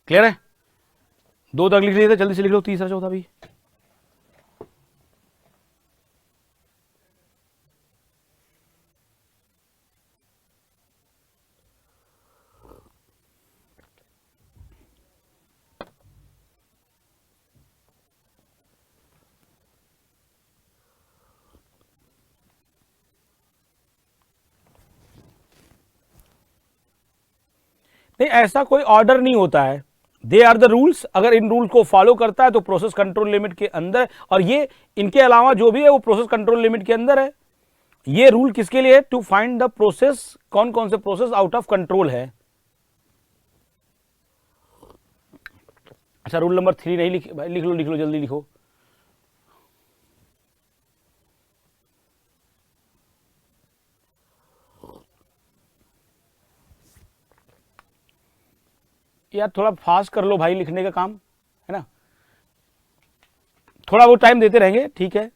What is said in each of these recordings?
Clear है? दो तक लिख लिए थे, जल्दी से लिख लो तीसरा चौथा भी। नहीं, ऐसा कोई ऑर्डर नहीं होता है। They are the rules. अगर इन रूल को फॉलो करता है तो प्रोसेस कंट्रोल लिमिट के अंदर, और ये इनके अलावा जो भी है वो प्रोसेस कंट्रोल लिमिट के अंदर है। ये रूल किसके लिए है? टू फाइंड द प्रोसेस, कौन कौन से प्रोसेस आउट ऑफ कंट्रोल है। अच्छा, रूल नंबर 3 नहीं लिख भाई, लिख लो लिख लो, जल्दी लिखो। यार थोड़ा फास्ट कर लो भाई, लिखने का काम है ना। थोड़ा वो टाइम देते रहेंगे, ठीक है।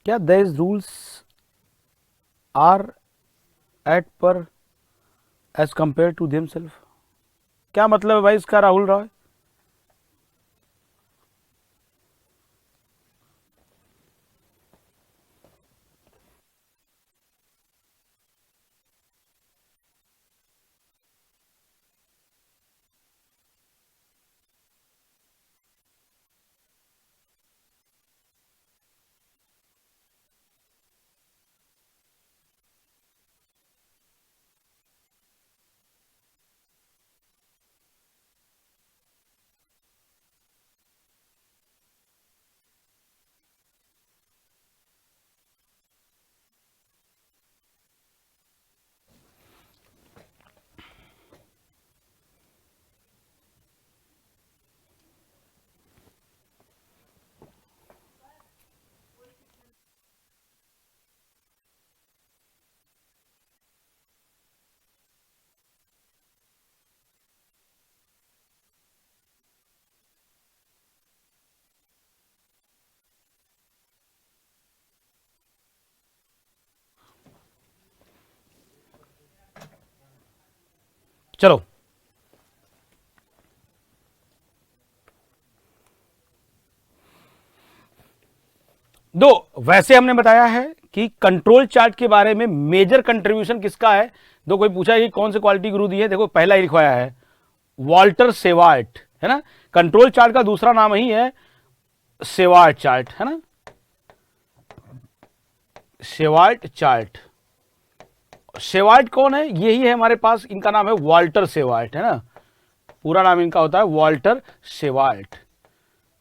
क्या these rules are at par as compare to them self? क्या मतलब है भाई इसका, राहुल रॉय? चलो, दो, वैसे हमने बताया है कि कंट्रोल चार्ट के बारे में मेजर कंट्रीब्यूशन किसका है। दो, कोई पूछा है कि कौन से क्वालिटी गुरु दी है, देखो पहला ही लिखवाया है वॉल्टर सेवार्ट, है ना। कंट्रोल चार्ट का दूसरा नाम ही है सेवार्ट चार्ट, है ना, सेवार्ट चार्ट। सेवार्ट कौन है, यही है हमारे पास, इनका नाम है वॉल्टर सेवार्ट, है ना, पूरा नाम इनका होता है वॉल्टर सेवार्ट।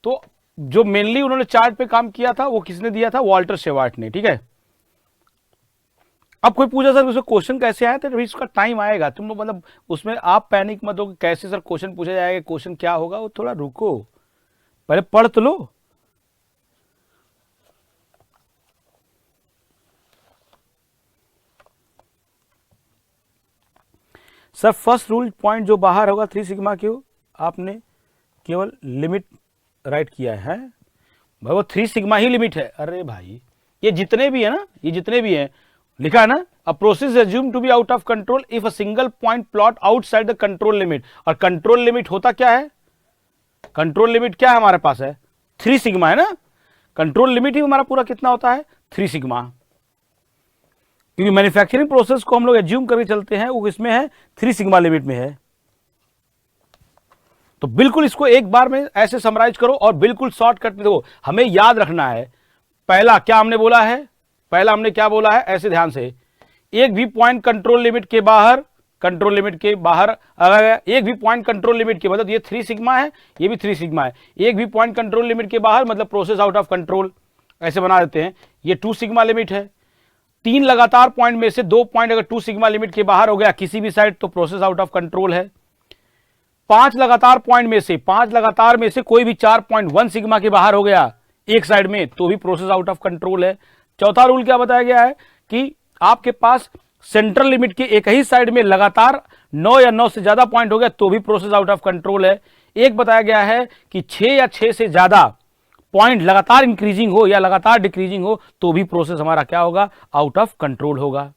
तो जो मेनली उन्होंने चार्ट पे काम किया था वो किसने दिया था, वॉल्टर सेवार्ट ने, ठीक है। अब कोई पूछा सर उसमें क्वेश्चन कैसे आया, तो इसका टाइम आएगा, तुम लोग मतलब उसमें आप पैनिक मत हो कि कैसे सर क्वेश्चन पूछा जाएगा, क्वेश्चन क्या होगा, वो थोड़ा रुको, पहले पढ़ तो लो। सर फर्स्ट रूल पॉइंट जो बाहर होगा 3 सिग्मा क्यू, आपने केवल लिमिट राइट किया है भाई, वो 3 सिग्मा ही लिमिट है। अरे भाई ये जितने भी है ना, ये जितने भी हैं लिखा है ना, a process assume to be out of control if a single point plot outside the control limit. और कंट्रोल लिमिट होता क्या है, कंट्रोल लिमिट क्या है हमारे पास है 3 सिग्मा, है ना। कंट्रोल लिमिट ही हमारा पूरा कितना होता है 3 सिग्मा, क्योंकि मैन्युफैक्चरिंग प्रोसेस को हम लोग एज्यूम करके चलते हैं, वो इसमें है 3 सिग्मा लिमिट में है। तो बिल्कुल इसको एक बार में ऐसे समराइज करो और बिल्कुल शॉर्टकट में दो, हमें याद रखना है। पहला क्या हमने बोला है, पहला हमने क्या बोला है, ऐसे ध्यान से, एक भी पॉइंट कंट्रोल लिमिट के बाहर, कंट्रोल लिमिट के बाहर अगर एक भी पॉइंट कंट्रोल लिमिट के, मतलब ये 3 सिग्मा है, ये भी 3 सिग्मा है, एक भी पॉइंट कंट्रोल लिमिट के बाहर मतलब प्रोसेस आउट ऑफ कंट्रोल, ऐसे बना देते हैं। ये 2 सिग्मा लिमिट है, 3 लगातार पॉइंट में से 2 पॉइंट अगर 2 सिग्मा लिमिट के बाहर हो गया किसी भी साइड तो प्रोसेस आउट ऑफ कंट्रोल है। 5 लगातार पॉइंट में से, 5 लगातार में से कोई भी 4.1 सिग्मा के बाहर हो गया एक साइड में तो भी प्रोसेस आउट ऑफ कंट्रोल है। चौथा रूल क्या बताया गया है कि आपके पास सेंट्रल लिमिट के एक ही साइड में लगातार 9 या 9 से ज्यादा पॉइंट हो गया तो भी प्रोसेस आउट ऑफ कंट्रोल है। एक बताया गया है कि 6 या 6 से ज्यादा पॉइंट लगातार इंक्रीजिंग हो या लगातार डिक्रीजिंग हो तो भी प्रोसेस हमारा क्या होगा, आउट ऑफ कंट्रोल होगा।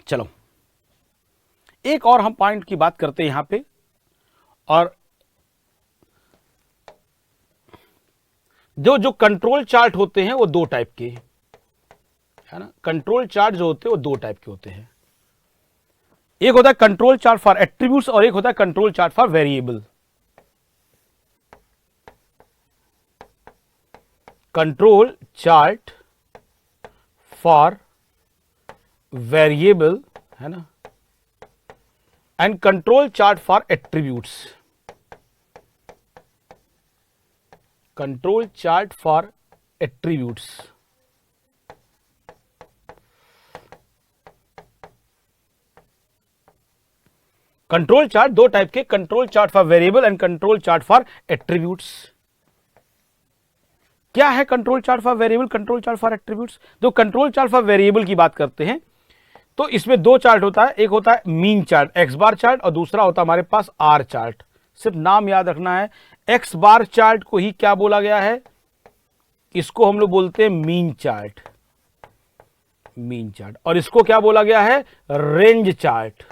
चलो एक और हम पॉइंट की बात करते हैं यहां पे, और जो कंट्रोल चार्ट होते हैं वो 2 टाइप के, है ना। कंट्रोल चार्ट जो होते हैं वो 2 टाइप के होते हैं, एक होता है कंट्रोल चार्ट फॉर एट्रीब्यूट्स और एक होता है control chart for variable. Control chart for variable, है ना, and control chart for attributes. Control chart for attributes, control chart 2 type के, control chart for variable and control chart for attributes. क्या है control chart for variable, control chart for attributes. तो control chart for variable की बात करते हैं तो इसमें 2 चार्ट होता है, एक होता है mean chart x bar chart और दूसरा होता है हमारे पास आर चार्ट। सिर्फ नाम याद रखना है, एक्स बार चार्ट को ही क्या बोला गया है, इसको हम लोग बोलते हैं मीन चार्ट, मीन चार्ट, और इसको क्या बोला गया है, रेंज चार्ट,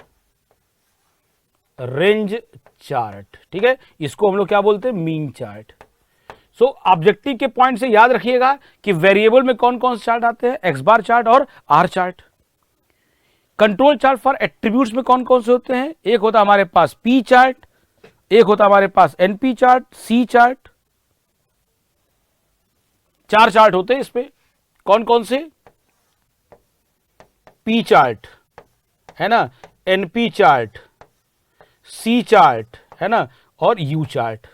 रेंज चार्ट, ठीक है। इसको हम लोग क्या बोलते हैं, मीन चार्ट। सो ऑब्जेक्टिव के पॉइंट से याद रखिएगा कि वेरिएबल में कौन कौन से चार्ट आते हैं, एक्स बार चार्ट और R chart. Control chart for attributes में कौन कौन से होते हैं, एक होता है हमारे पास पी चार्ट, एक होता है हमारे पास एनपी चार्ट, सी चार्ट। 4 चार्ट होते हैं इसमें, कौन कौन से, पी चार्ट, है ना, एनपी चार्ट, सी चार्ट, है ना, और यू चार्ट।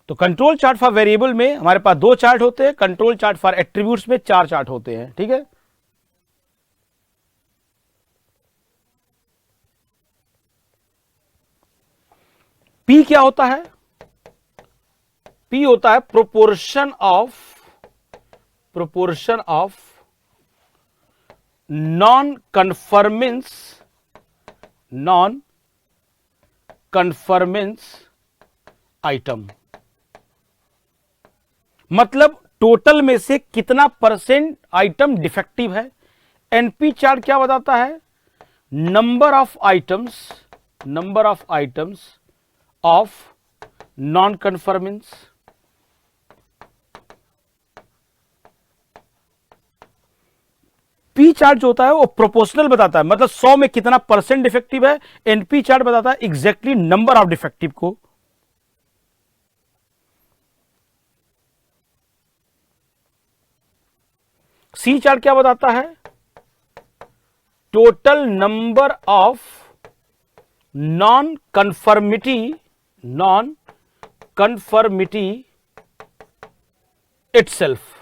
तो कंट्रोल चार्ट फॉर वेरिएबल में हमारे पास 2 चार्ट होते हैं, कंट्रोल चार्ट फॉर एट्रीब्यूट्स में 4 चार्ट होते हैं। ठीक है, पी क्या होता है? पी होता है proportion of non conformance item, मतलब टोटल में से कितना परसेंट आइटम डिफेक्टिव है। एनपी चार्ट क्या बताता है? Number of items of non conformance. P chart जो होता है वो प्रोपोर्शनल बताता है, मतलब 100 में कितना परसेंट डिफेक्टिव है। एनपी चार्ट बताता है एग्जैक्टली नंबर ऑफ डिफेक्टिव को। सी चार्ट क्या बताता है? Total number of non conformity itself.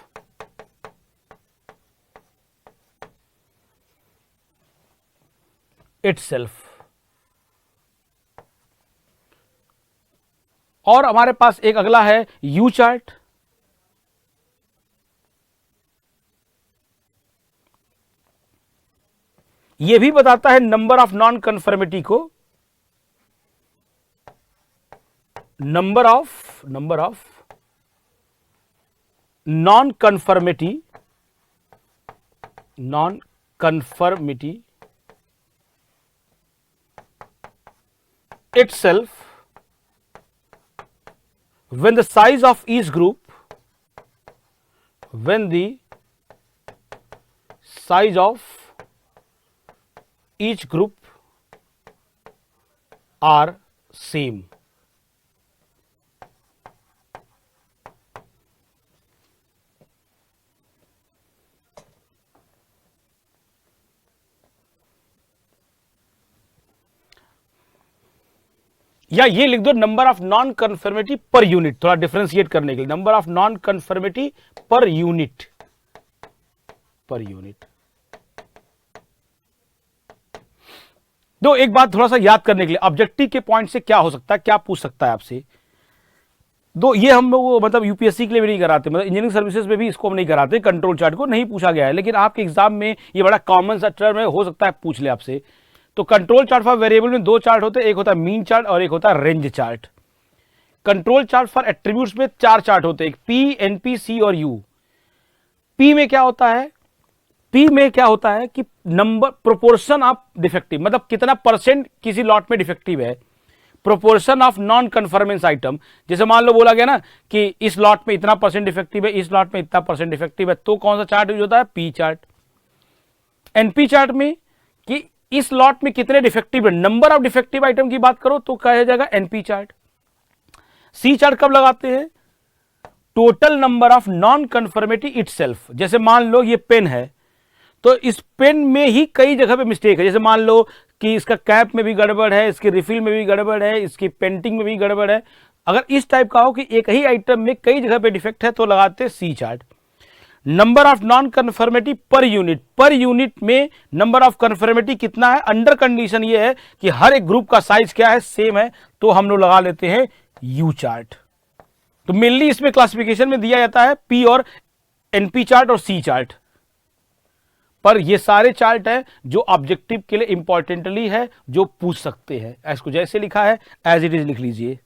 और हमारे पास एक अगला है यू चार्ट। यह भी बताता है नंबर ऑफ नॉन कन्फर्मिटी को, number of non conformity itself when the size of each group are same। या ये लिख दो number of non conformity per unit, थोड़ा डिफरेंशिएट करने के लिए। Number of non conformity per unit. दो एक बात थोड़ा सा याद करने के लिए, ऑब्जेक्टिव के पॉइंट से क्या हो सकता है, क्या पूछ सकता है आपसे। दो ये हम लोग मतलब यूपीएससी के लिए भी नहीं कराते, मतलब इंजीनियरिंग सर्विसेज में भी इसको हम नहीं कराते, कंट्रोल चार्ट को नहीं पूछा गया है, लेकिन आपके एग्जाम में ये बड़ा कॉमन सा टर्म है, हो सकता है पूछ ले आपसे। तो कंट्रोल चार्ट फॉर वेरिएबल में 2 चार्ट होते हैं, एक होता है मीन चार्ट और एक होता है range chart. Control chart for attributes में 4 चार्ट होते हैं, पी, एनपी, सी और यू। पी में क्या होता है कि नंबर प्रोपोर्शन ऑफ डिफेक्टिव, मतलब कितना परसेंट किसी लॉट में डिफेक्टिव है। Proportion of non conformance item, जैसे मान लो बोला गया ना कि इस लॉट में इतना परसेंट डिफेक्टिव है, इस लॉट में इतना परसेंट डिफेक्टिव है, तो कौन सा चार्ट यूज होता है? P chart. एनपी चार्ट में कि इस लॉट में कितने डिफेक्टिव है, नंबर ऑफ डिफेक्टिव आइटम की बात करो तो कहा जाएगा एनपी चार्ट। सी चार्ट कब लगाते हैं? Total number of non conformity itself. जैसे मान लो ये पेन है, तो इस पेन में ही कई जगह पे मिस्टेक है, जैसे मान लो कि इसका कैप में भी गड़बड़ है, इसकी रिफिल में भी गड़बड़ है, इसकी पेंटिंग में भी गड़बड़ है। अगर इस टाइप का हो कि एक ही आइटम में कई जगह पे डिफेक्ट है तो लगाते हैं C chart. Number of non conformity per unit में नंबर ऑफ कन्फर्मिटी कितना है, अंडर कंडीशन ये है कि हर एक ग्रुप का साइज क्या है, सेम है, तो हम लोग लगा लेते हैं यू चार्ट। तो मेनली इसमें क्लासिफिकेशन में दिया जाता है पी और एनपी चार्ट और सी चार्ट, पर ये सारे चार्ट है जो ऑब्जेक्टिव के लिए इंपॉर्टेंटली है, जो पूछ सकते हैं। इसको जैसे लिखा है एज इट इज लिख लीजिए।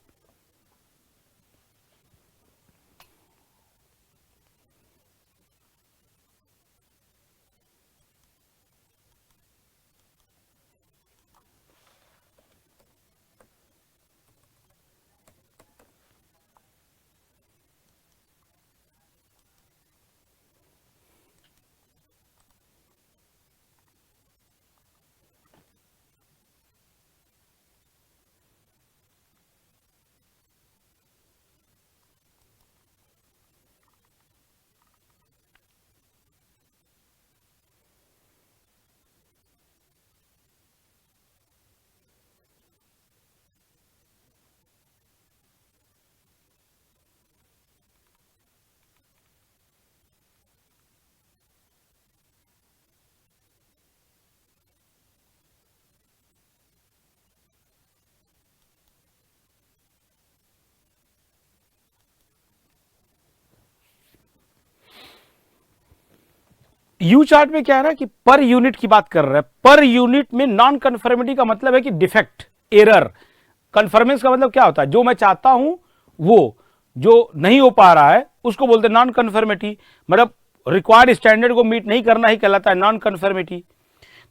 यू चार्ट में क्या है ना कि पर यूनिट की बात कर रहे हैं। पर यूनिट में नॉन कन्फर्मिटी का मतलब है कि डिफेक्ट, एरर। कन्फर्मेंस का मतलब क्या होता है, जो मैं चाहता हूं वो जो नहीं हो पा रहा है उसको बोलते हैं नॉन कन्फर्मिटी, मतलब रिक्वायर्ड स्टैंडर्ड को मीट नहीं करना ही कहलाता है नॉन कन्फर्मिटी।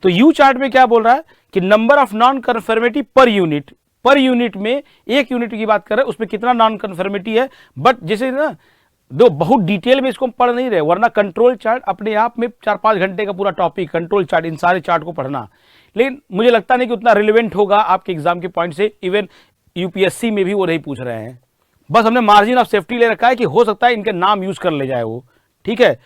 तो यू चार्ट में क्या बोल रहा है कि number of non conformity per unit, पर यूनिट में एक यूनिट की बात कर रहे हैं उसमें कितना नॉन कन्फर्मिटी है। बट जैसे ना दो बहुत डिटेल में इसको हम पढ़ नहीं रहे, वरना कंट्रोल चार्ट अपने आप में 4-5 घंटे का पूरा टॉपिक, कंट्रोल चार्ट, इन सारे चार्ट को पढ़ना। लेकिन मुझे लगता नहीं कि उतना रिलेवेंट होगा आपके एग्जाम के पॉइंट से, इवन यूपीएससी में भी वो नहीं पूछ रहे हैं। बस हमने मार्जिन ऑफ सेफ्टी ले रखा है कि हो सकता है इनके नाम यूज कर ले जाए वो, ठीक है।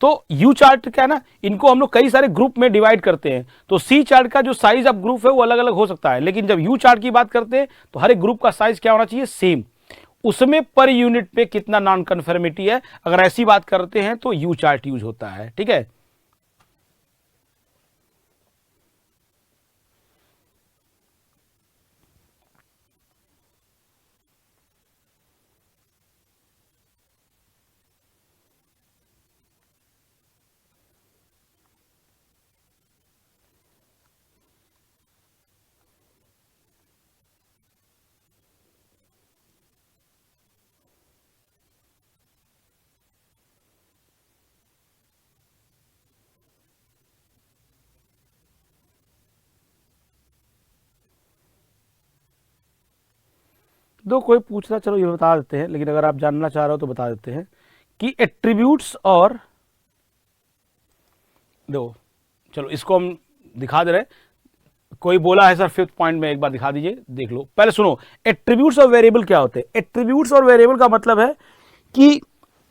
तो यू चार्ट क्या है ना, इनको हम लोग कई सारे ग्रुप में डिवाइड करते हैं। तो सी चार्ट का जो साइज ऑफ ग्रुप है वो अलग अलग हो सकता है, लेकिन जब यू चार्ट की बात करते हैं तो हर एक ग्रुप का साइज क्या होना चाहिए, सेम। उसमें पर यूनिट पे कितना नॉन कन्फर्मिटी है, अगर ऐसी बात करते हैं तो यू चार्ट यूज होता है, ठीक है। दो कोई पूछना, चलो ये बता देते हैं, लेकिन अगर आप जानना चाह रहे हो तो बता देते हैं कि एट्रीब्यूट्स और दो, चलो इसको हम दिखा दे रहे हैं। कोई बोला है सर फिफ्थ पॉइंट में, एक बार दिखा दीजिए, देख लो पहले सुनो। एट्रीब्यूट्स और वेरिएबल क्या होते हैं। एट्रीब्यूट्स और वेरिएबल का मतलब है कि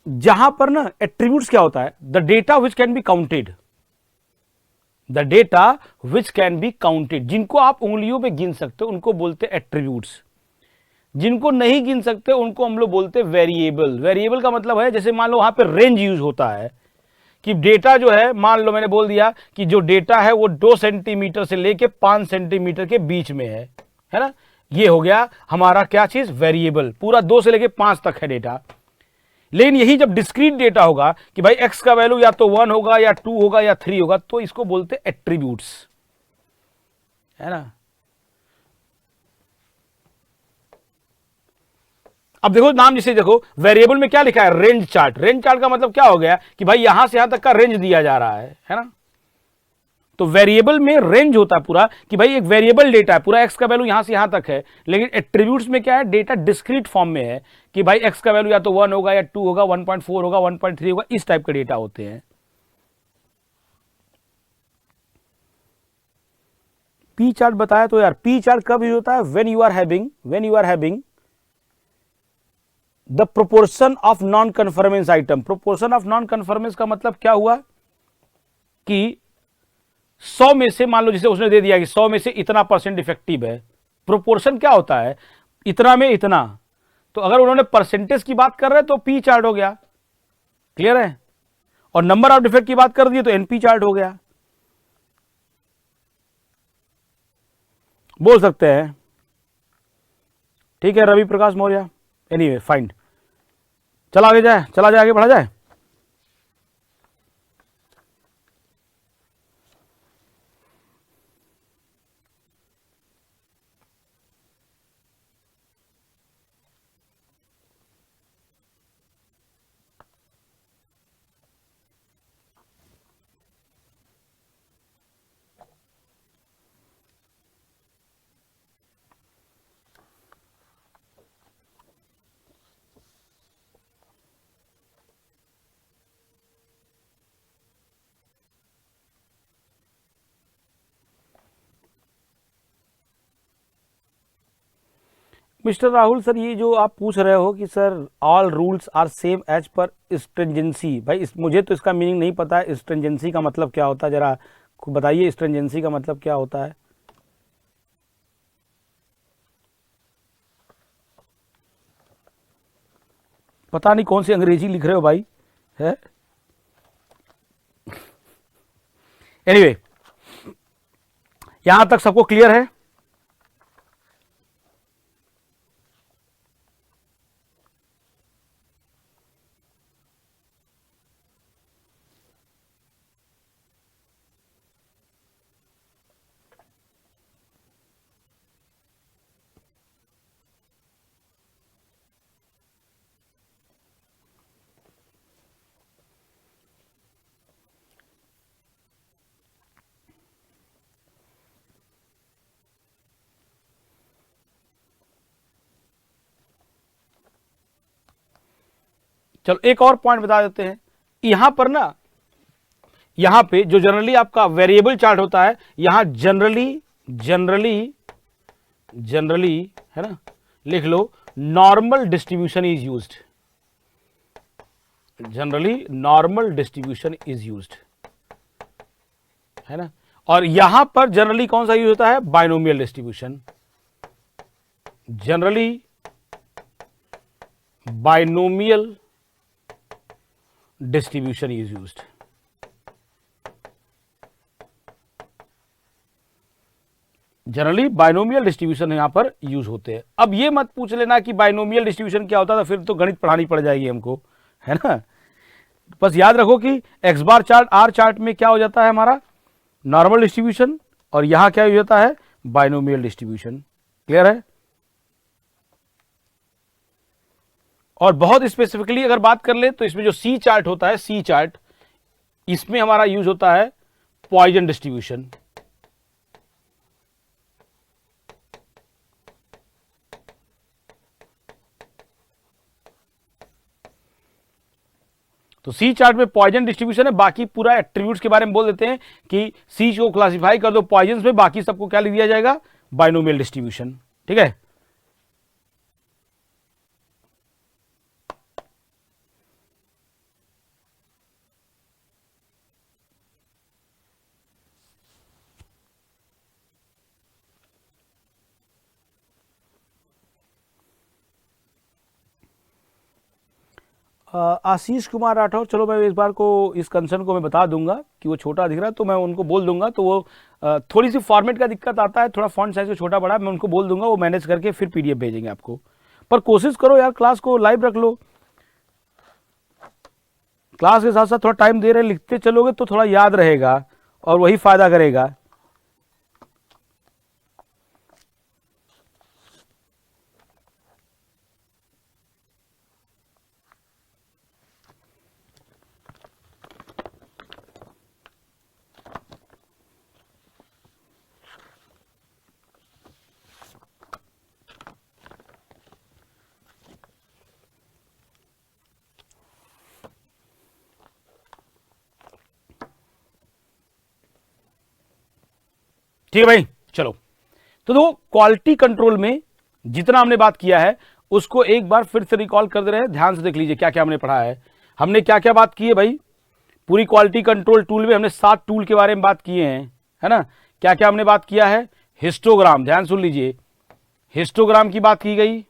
जहां पर ना एट्रीब्यूट्स क्या होता है, the data which can be counted, the data which can be counted, जिनको आप उंगलियों पे गिन सकते हो उनको बोलते हैं एट्रीब्यूट्स। जिनको नहीं गिन सकते उनको हम लोग बोलते हैं वेरिएबल। वेरिएबल का मतलब है जैसे मान लो वहां पे रेंज यूज होता है कि डेटा जो है, मान लो मैंने बोल दिया कि जो डेटा है वो 2 सेंटीमीटर से लेके 5 सेंटीमीटर के बीच में है ना। ये हो गया हमारा क्या चीज, वेरिएबल। पूरा 2 से लेके 5 तक है डेटा। लेकिन यही जब डिस्क्रीट डेटा होगा कि भाई एक्स का वैल्यू या तो 1 होगा या 2 होगा या 3 होगा, तो इसको बोलते एट्रीब्यूट्स, है ना। अब देखो नाम, जैसे देखो वेरिएबल में क्या लिखा है, रेंज चार्ट। रेंज चार्ट का मतलब क्या हो गया कि भाई यहां से यहां तक का रेंज दिया जा रहा है ना। तो वेरिएबल में रेंज होता है पूरा कि भाई एक वेरिएबल डेटा है, पूरा एक्स का वैल्यू यहां से यहां तक है। लेकिन एट्रीब्यूट्स में क्या है, डेटा डिस्क्रीट फॉर्म में है कि भाई एक्स का वैल्यू या तो 1 होगा या 2 होगा, 1.4 होगा, 1.3 होगा, इस टाइप के डेटा होते हैं। पी चार्ट बताया तो यार, पी चार्ट कब यूज होता है, when you are having the proportion of non conformance item. Proportion of non conformance का मतलब क्या हुआ कि 100 में से, मान लो जैसे उसने दे दिया कि 100 में से इतना परसेंट इफेक्टिव है। प्रोपोर्शन क्या होता है, इतना में इतना। तो अगर उन्होंने परसेंटेज की बात कर रहे हैं तो पी चार्ट हो गया, क्लियर है। और नंबर ऑफ डिफेक्ट की बात कर दिए तो एनपी चार्ट हो गया, बोल सकते हैं। ठीक है रवि प्रकाश मौर्य, एनीवे फाइन। चला आगे जाए, चला जाए, आगे बढ़ा जाए। मिस्टर राहुल सर, ये जो आप पूछ रहे हो कि sir all rules are same as per stringency, भाई मुझे तो इसका मीनिंग नहीं पता है। स्ट्रिंजेंसी का मतलब क्या होता है, जरा बताइए स्ट्रिंजेंसी का मतलब क्या होता है। पता नहीं कौन सी अंग्रेजी लिख रहे हो भाई, है। एनीवे यहां तक सबको क्लियर है। चलो एक और पॉइंट बता देते हैं, यहां पर ना, यहां पे जो जनरली आपका वेरिएबल चार्ट होता है, यहां जनरली है ना, लिख लो normal distribution is used, generally normal distribution is used, है ना। और यहां पर जनरली कौन सा यूज होता है, binomial distribution, generally binomial distribution is used. Generally binomial distribution यहां पर यूज होते हैं। अब ये मत पूछ लेना कि बाइनोमियल डिस्ट्रीब्यूशन क्या होता था, फिर तो गणित पढ़ानी पड़ जाएगी हमको, है ना। बस याद रखो कि X bar chart R chart में क्या हो जाता है हमारा, नॉर्मल डिस्ट्रीब्यूशन, और यहां क्या हो जाता है, बाइनोमियल डिस्ट्रीब्यूशन। क्लियर है। और बहुत स्पेसिफिकली अगर बात कर ले तो इसमें जो सी चार्ट होता है, सी चार्ट, इसमें हमारा यूज होता है पॉइजन डिस्ट्रीब्यूशन। तो सी चार्ट में पॉइजन डिस्ट्रीब्यूशन है, बाकी पूरा एट्रीब्यूट्स के बारे में बोल देते हैं कि सी को क्लासिफाई कर दो पॉइजन में, बाकी सबको क्या लिख दिया जाएगा, बाइनोमियल डिस्ट्रीब्यूशन। ठीक है। आशीष कुमार राठौर, चलो मैं इस बार को इस कंसर्न को मैं बता दूंगा कि वो छोटा दिख रहा है, तो मैं उनको बोल दूंगा, तो वो थोड़ी सी फॉर्मेट का दिक्कत आता है, थोड़ा फॉन्ट साइज छोटा बड़ा, मैं उनको बोल दूंगा, वो मैनेज करके फिर पीडीएफ भेजेंगे आपको। पर कोशिश करो यार, क्लास को लाइव रख लो, क्लास के साथ साथ थोड़ा टाइम दे रहे लिखते चलोगे तो थोड़ा याद रहेगा और वही फायदा करेगा। ठीक है भाई, चलो तो देखो क्वालिटी कंट्रोल में जितना हमने बात किया है उसको एक बार फिर से रिकॉल कर दे रहे हैं, ध्यान से देख लीजिए क्या क्या हमने पढ़ा है। हमने क्या क्या बात की है भाई, पूरी क्वालिटी कंट्रोल टूल में हमने 7 टूल के बारे में बात किए हैं, है ना। क्या क्या हमने बात किया है, हिस्टोग्राम, ध्यान सुन लीजिए, हिस्टोग्राम की बात की गई,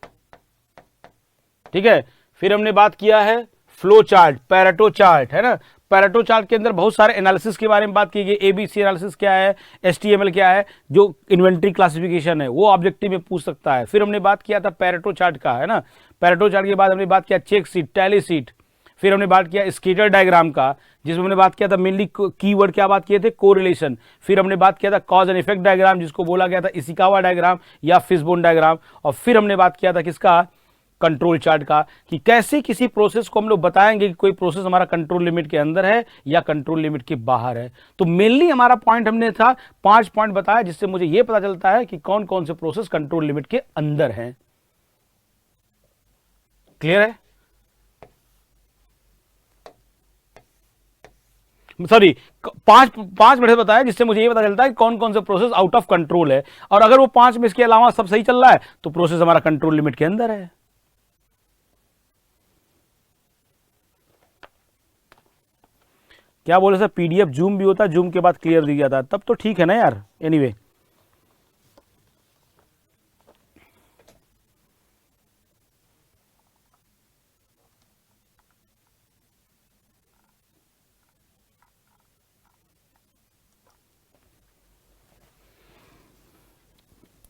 ठीक है। फिर हमने बात किया है फ्लो चार्ट, पैरेटो चार्ट, है ना। पैरेटो चार्ट के अंदर बहुत सारे एनालिसिस के बारे में बात की गई, एबीसी एनालिसिस क्या है, एसटीएमएल क्या है, जो इन्वेंट्री क्लासिफिकेशन है वो ऑब्जेक्टिव में पूछ सकता है। फिर हमने बात किया था पैरेटो चार्ट का, है ना। पैरेटो चार्ट के बाद हमने बात किया चेक सीट, टैली सीट। फिर हमने बात किया स्केटर डायग्राम का, जिसमें हमने बात किया था मेनली कीवर्ड क्या बात किए थे, कोरिलेशन। फिर हमने बात किया था कॉज एंड इफेक्ट डायग्राम, जिसको बोला गया था इशिकावा डायग्राम या फिशबोन डायग्राम। और फिर हमने बात किया था किसका, कंट्रोल चार्ट का, कि कैसे किसी प्रोसेस को हम लोग बताएंगे कि कोई प्रोसेस हमारा कंट्रोल लिमिट के अंदर है या कंट्रोल लिमिट के बाहर है। तो मेनली हमारा पॉइंट हमने था 5 पॉइंट बताया, जिससे मुझे यह पता चलता है कि कौन कौन से प्रोसेस कंट्रोल लिमिट के अंदर हैं। क्लियर है, सॉरी 5 मिनट बताया, जिससे मुझे यह पता चलता है कि कौन कौन से प्रोसेस आउट ऑफ कंट्रोल है, और अगर वो 5 में इसके अलावा सब सही चल रहा है तो प्रोसेस हमारा कंट्रोल लिमिट के अंदर है। क्या बोले सर, पीडीएफ जूम भी होता है, जूम के बाद क्लियर दिया जाता है, तब तो ठीक है ना यार। एनीवे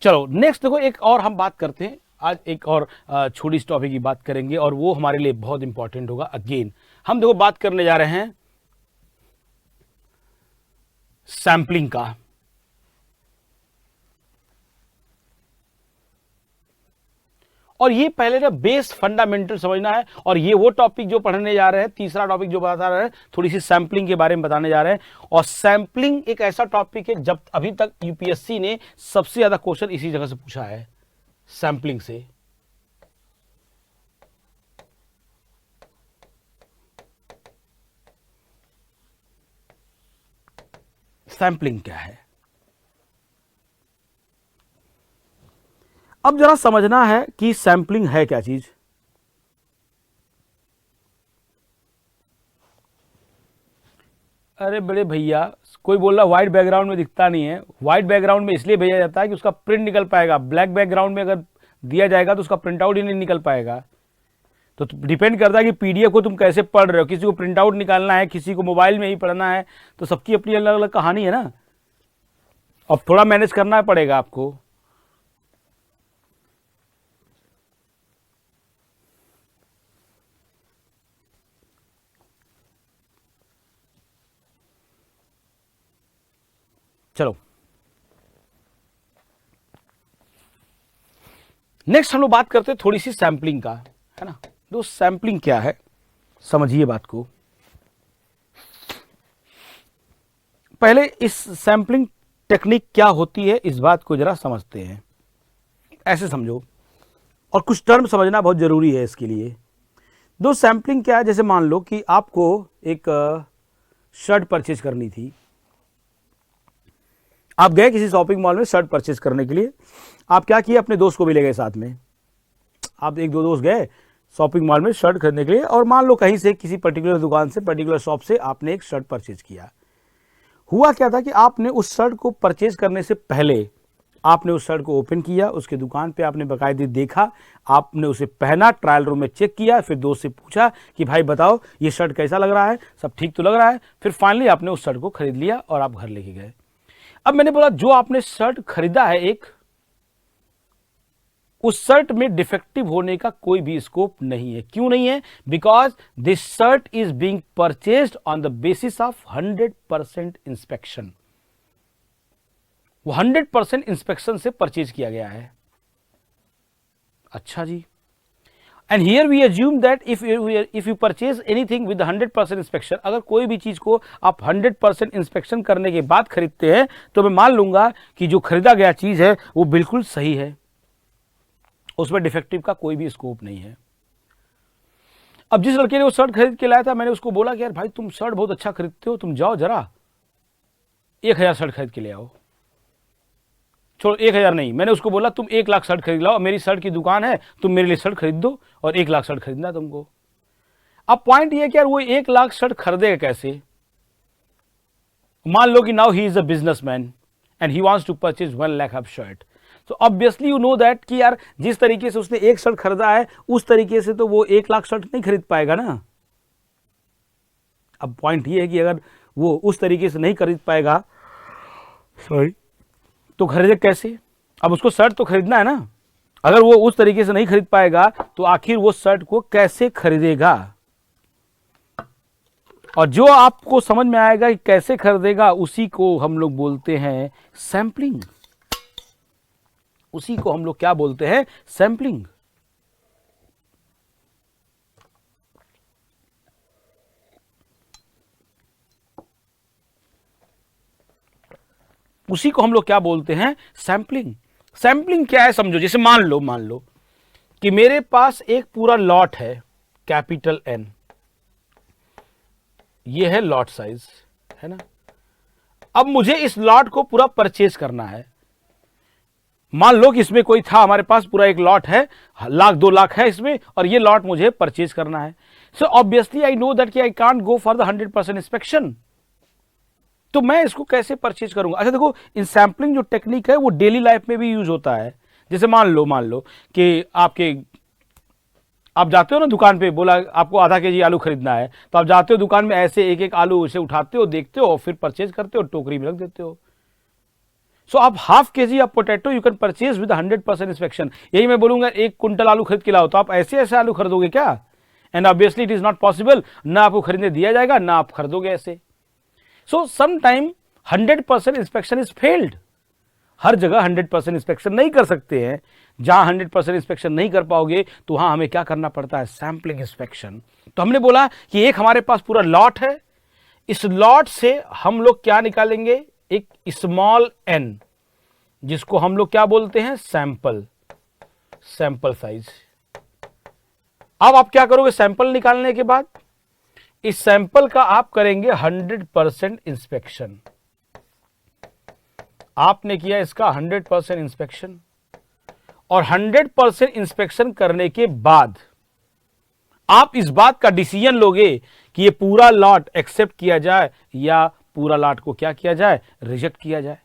चलो नेक्स्ट देखो, एक और हम बात करते हैं आज, एक और छोटी सी टॉपिक की बात करेंगे, और वो हमारे लिए बहुत इंपॉर्टेंट होगा। अगेन हम देखो बात करने जा रहे हैं सैंपलिंग का। और ये पहले ना बेस फंडामेंटल समझना है, और ये वो टॉपिक जो पढ़ने जा रहे हैं, तीसरा टॉपिक जो बता रहे हैं, थोड़ी सी सैंपलिंग के बारे में बताने जा रहे हैं। और सैंपलिंग एक ऐसा टॉपिक है जब अभी तक यूपीएससी ने सबसे ज्यादा क्वेश्चन इसी जगह से पूछा है, सैंपलिंग से। सैंपलिंग क्या है। अब जरा समझना है कि सैंपलिंग है क्या चीज। अरे बड़े भैया, कोई बोल रहा व्हाइट बैकग्राउंड में दिखता नहीं है। व्हाइट बैकग्राउंड में इसलिए भेजा जाता है कि उसका प्रिंट निकल पाएगा। ब्लैक बैकग्राउंड में अगर दिया जाएगा तो उसका प्रिंट आउट ही नहीं निकल पाएगा। तो डिपेंड करता है कि पीडीएफ को तुम कैसे पढ़ रहे हो। किसी को प्रिंट आउट निकालना है, किसी को मोबाइल में ही पढ़ना है, तो सबकी अपनी अलग अलग कहानी है ना। अब थोड़ा मैनेज करना पड़ेगा आपको। चलो नेक्स्ट हम लोग बात करते हैं थोड़ी सी सैंपलिंग का, है ना। दोस्त सैंपलिंग क्या है समझिए बात को। पहले इस सैंपलिंग टेक्निक क्या होती है इस बात को जरा समझते हैं। ऐसे समझो, और कुछ टर्म समझना बहुत जरूरी है इसके लिए। दोस्त सैंपलिंग क्या है, जैसे मान लो कि आपको एक शर्ट परचेज करनी थी। आप गए किसी शॉपिंग मॉल में शर्ट परचेज करने के लिए। आप क्या किए, अपने दोस्त को भी ले गए साथ में। आप एक दो दोस्त गए शॉपिंग मॉल में शर्ट खरीदने के लिए, और मान लो कहीं से किसी पर्टिकुलर दुकान से, पर्टिकुलर शॉप से आपने एक शर्ट परचेज किया। हुआ क्या था कि आपने उस शर्ट को परचेज करने से पहले आपने उस शर्ट को ओपन किया, उसके दुकान पे आपने बाकायदे देखा, आपने उसे पहना, ट्रायल रूम में चेक किया, फिर दोस्त से पूछा कि भाई बताओ ये शर्ट कैसा लग रहा है, सब ठीक तो लग रहा है। फिर फाइनली आपने उस शर्ट को खरीद लिया और आप घर लेके गए। अब मैंने बोला जो आपने शर्ट खरीदा है एक, उस शर्ट में डिफेक्टिव होने का कोई भी स्कोप नहीं है। क्यों नहीं है? Because this shirt is being purchased on the basis of 100% inspection. वो 100% इंस्पेक्शन से परचेज किया गया है। अच्छा जी, and here we assume that if you purchase anything with 100% inspection, अगर कोई भी चीज को आप 100% इंस्पेक्शन करने के बाद खरीदते हैं तो मैं मान लूंगा कि जो खरीदा गया चीज है वो बिल्कुल सही है, उसमें डिफेक्टिव का कोई भी स्कोप नहीं है। अब जिस लड़के ने वो शर्ट खरीद के लाया था, मैंने उसको बोला कि यार भाई तुम शर्ट बहुत अच्छा खरीदते हो, तुम जाओ जरा 1000 शर्ट खरीद के ले आओ। छोड़ो 1000 नहीं, मैंने उसको बोला तुम 1 लाख शर्ट खरीद लाओ, मेरी शर्ट की दुकान है, तुम मेरे लिए शर्ट खरीद दो और 1 लाख शर्ट खरीदना तुमको। अब पॉइंट ये कि यार वो 1 लाख शर्ट खरीदेगा कैसे। मान लो कि now he is a businessman and he wants to purchase 1 lakh of shirt, तो ऑब्वियसली यू नो दैट कि यार जिस तरीके से उसने एक शर्ट खरीदा है उस तरीके से तो वो 1 लाख शर्ट नहीं खरीद पाएगा ना। अब पॉइंट ये है कि अगर वो उस तरीके से नहीं खरीद पाएगा, सॉरी, तो खरीदे कैसे। अब उसको शर्ट तो खरीदना है ना। अगर वो उस तरीके से नहीं खरीद पाएगा तो आखिर वो शर्ट को कैसे खरीदेगा। और जो आपको समझ में आएगा कि कैसे खरीदेगा उसी को हम लोग बोलते हैं सैंपलिंग। उसी को हम लोग क्या बोलते हैं, सैंपलिंग। उसी को हम लोग क्या बोलते हैं, सैंपलिंग। सैंपलिंग क्या है समझो, जैसे मान लो कि मेरे पास एक पूरा लॉट है, कैपिटल N, ये है लॉट साइज, है ना। अब मुझे इस लॉट को पूरा परचेज करना है। मान लो कि इसमें कोई था, हमारे पास पूरा एक लॉट है, 1 लाख 2 लाख है इसमें, और ये लॉट मुझे परचेज करना है। So obviously I know that कि I can't go for the 100% inspection. तो मैं इसको कैसे परचेज करूंगा। अच्छा देखो, इन सैंपलिंग जो टेक्निक है वो डेली लाइफ में भी यूज होता है। जैसे मान लो कि आप जाते हो ना दुकान पे, बोला आपको आधा केजी आलू खरीदना है, तो आप जाते हो दुकान में, ऐसे एक एक आलू उसे उठाते हो, देखते हो, फिर परचेज करते हो, टोकरी में रख देते हो। सो आप ½ KG of potato you can purchase with 100% inspection. यही मैं बोलूंगा 1 कुंटल आलू खरीद के लाओ, तो आप ऐसे ऐसे आलू खरीदोगे क्या। And obviously it is not possible, ना आपको खरीदने दिया जाएगा ना आप खरीदोगे ऐसे। So sometime 100% inspection is failed. हर जगह 100% इंस्पेक्शन नहीं कर सकते हैं। जहां 100% इंस्पेक्शन नहीं कर पाओगे तो वहां हमें क्या करना पड़ता है, सैंपलिंग इंस्पेक्शन। तो हमने बोला कि एक हमारे पास पूरा लॉट है, इस लॉट से हम लोग क्या निकालेंगे, एक स्मॉल n, जिसको हम लोग क्या बोलते हैं, सैंपल साइज। अब आप क्या करोगे, सैंपल निकालने के बाद इस सैंपल का आप करेंगे 100% इंस्पेक्शन। आपने किया इसका 100% इंस्पेक्शन, और 100% इंस्पेक्शन करने के बाद आप इस बात का डिसीजन लोगे कि ये पूरा लॉट एक्सेप्ट किया जाए या पूरा लॉट को क्या किया जाए, रिजेक्ट किया जाए।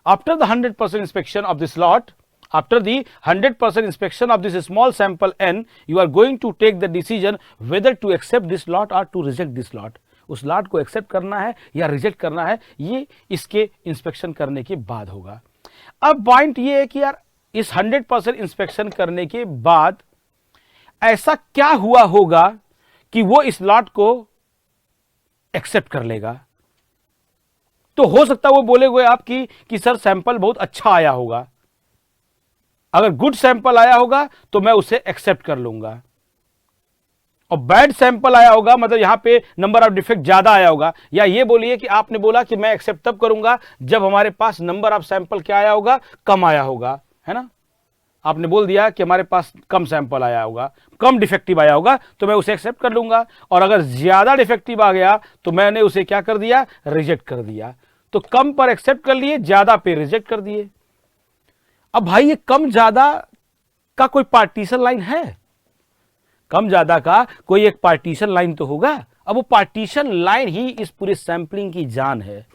After the 100% inspection of this lot, after the 100% inspection of this small sample n, you are going to take the decision whether to accept this lot or to reject this lot. उस lot को accept करना है या reject करना है, ये इसके inspection करने के बाद होगा। अब पॉइंट ये है कि यार इस 100% इंस्पेक्शन करने के बाद ऐसा क्या हुआ होगा कि वो इस लॉट को एक्सेप्ट कर लेगा। तो हो सकता है वो बोले हुए आप कि सर सैंपल बहुत अच्छा आया होगा, अगर गुड सैंपल आया होगा तो मैं उसे एक्सेप्ट कर लूंगा, और बैड सैंपल आया होगा मतलब यहां पे नंबर ऑफ डिफेक्ट ज्यादा आया होगा, या ये बोलिए कि आपने बोला कि मैं एक्सेप्ट तब करूंगा जब हमारे पास नंबर ऑफ सैंपल क्या आया होगा, कम आया होगा, है ना। आपने बोल दिया कि हमारे पास कम सैंपल आया होगा, कम डिफेक्टिव आया होगा, तो मैं उसे एक्सेप्ट कर लूंगा, और अगर ज्यादा डिफेक्टिव आ गया तो मैंने उसे क्या कर दिया, रिजेक्ट कर दिया। तो कम पर एक्सेप्ट कर लिए, ज्यादा पे रिजेक्ट कर दिए। अब भाई ये कम ज्यादा का कोई पार्टीशन लाइन है, कम ज्यादा का कोई एक पार्टीशन लाइन तो होगा। अब वो पार्टीशन लाइन ही इस पूरे सैंपलिंग की जान है,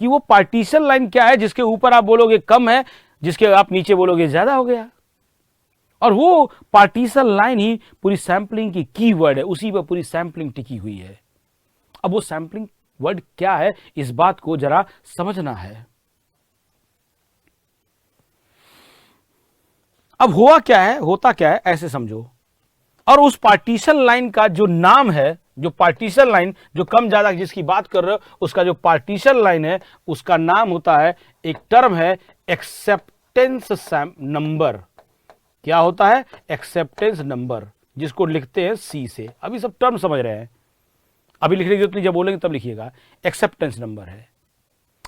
कि वो पार्टीशन लाइन क्या है जिसके ऊपर आप बोलोगे कम है, जिसके आप नीचे बोलोगे ज्यादा हो गया। और वो पार्टीशन लाइन ही पूरी सैंपलिंग की कीवर्ड है, उसी पर पूरी सैंपलिंग टिकी हुई है। अब वो सैंपलिंग वर्ड क्या है, इस बात को जरा समझना है। अब हुआ क्या है, होता क्या है, ऐसे समझो। और उस पार्टीशन लाइन का जो नाम है, जो पार्टीशन लाइन जो कम ज्यादा जिसकी बात कर रहे हो, उसका जो पार्टीशन लाइन है उसका नाम होता है, एक टर्म है एक्सेप्टेंस नंबर। क्या होता है, एक्सेप्टेंस नंबर, जिसको लिखते हैं सी से। अभी सब टर्म समझ रहे हैं, अभी लिखने की जरूरत नहीं, जब बोलेंगे तब लिखिएगा। एक्सेप्टेंस नंबर है।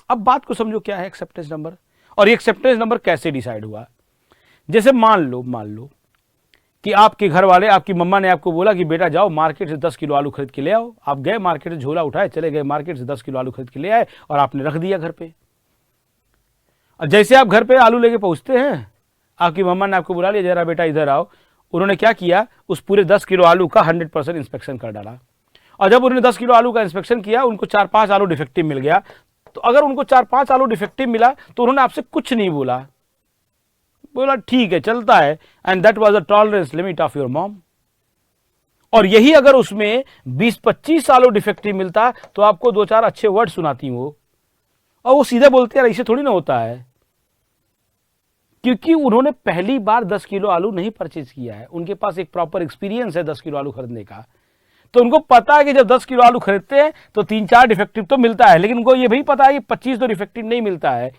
अब बात को समझो क्या है एक्सेप्टेंस नंबर, और ये एक्सेप्टेंस नंबर कैसे डिसाइड हुआ। जैसे मान लो कि आपके घर वाले, आपकी मम्मा ने आपको बोला कि बेटा जाओ मार्केट से 10 किलो आलू खरीद के ले आओ। आप गए मार्केट से, झोला उठाए, चले गए मार्केट से 10 किलो आलू खरीद के ले आए, और आपने रख दिया घर पे। और जैसे आप घर पे आलू लेके पहुंचते हैं, आपकी मम्मा ने आपको बुला लिया, जरा बेटा इधर आओ। उन्होंने क्या किया, उस पूरे 10 किलो आलू का 100% इंस्पेक्शन कर डाला। और जब उन्होंने 10 किलो आलू का इंस्पेक्शन किया, उनको 4-5 आलू डिफेक्टिव मिल गया। तो अगर उनको 4-5 आलू डिफेक्टिव मिला तो उन्होंने आपसे कुछ नहीं बोला, बोला ठीक है चलता है, and that was the tolerance limit of your mom. और यही अगर उसमें 20-25 आलू डिफेक्टिव मिलता तो आपको 2-4 अच्छे वर्ड सुनाती वो, और वो सीधे बोलते हैं ऐसे थोड़ी ना होता है, क्योंकि उन्होंने पहली बार 10 किलो आलू नहीं परचेज किया है, उनके पास एक प्रॉपर एक्सपीरियंस है 10 किलो आलू खरीदने का। तो उनको पता है कि जब 10 किलो आलू खरीदते हैं तो 3-4 डिफेक्टिव तो मिलता है, लेकिन उनको ये भी पता है कि 25 तो डिफेक्टिव नहीं मिलता है।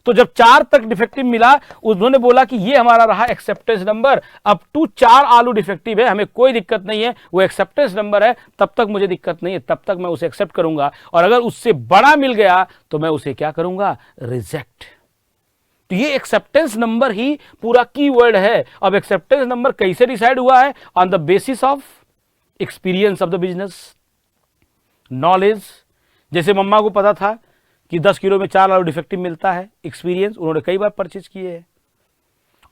तो जब 4 तक डिफेक्टिव मिला, उन्होंने बोला कि ये हमारा रहा एक्सेप्टेंस नंबर। अप टू 4 आलू डिफेक्टिव है, हमें कोई दिक्कत नहीं है, वो एक्सेप्टेंस नंबर है, तब तक मुझे दिक्कत नहीं है, तब तक मैं उसे एक्सेप्ट करूंगा। और अगर उससे बड़ा मिल गया तो मैं उसे क्या करूंगा, रिजेक्ट। तो ये एक्सेप्टेंस नंबर ही पूरा कीवर्ड है। अब एक्सेप्टेंस नंबर कैसे डिसाइड हुआ है, on the basis of experience of the business, knowledge. जैसे मम्मा को पता था कि 10 किलो में 4 आलू डिफेक्टिव मिलता है, एक्सपीरियंस, उन्होंने कई बार परचेज किए हैं।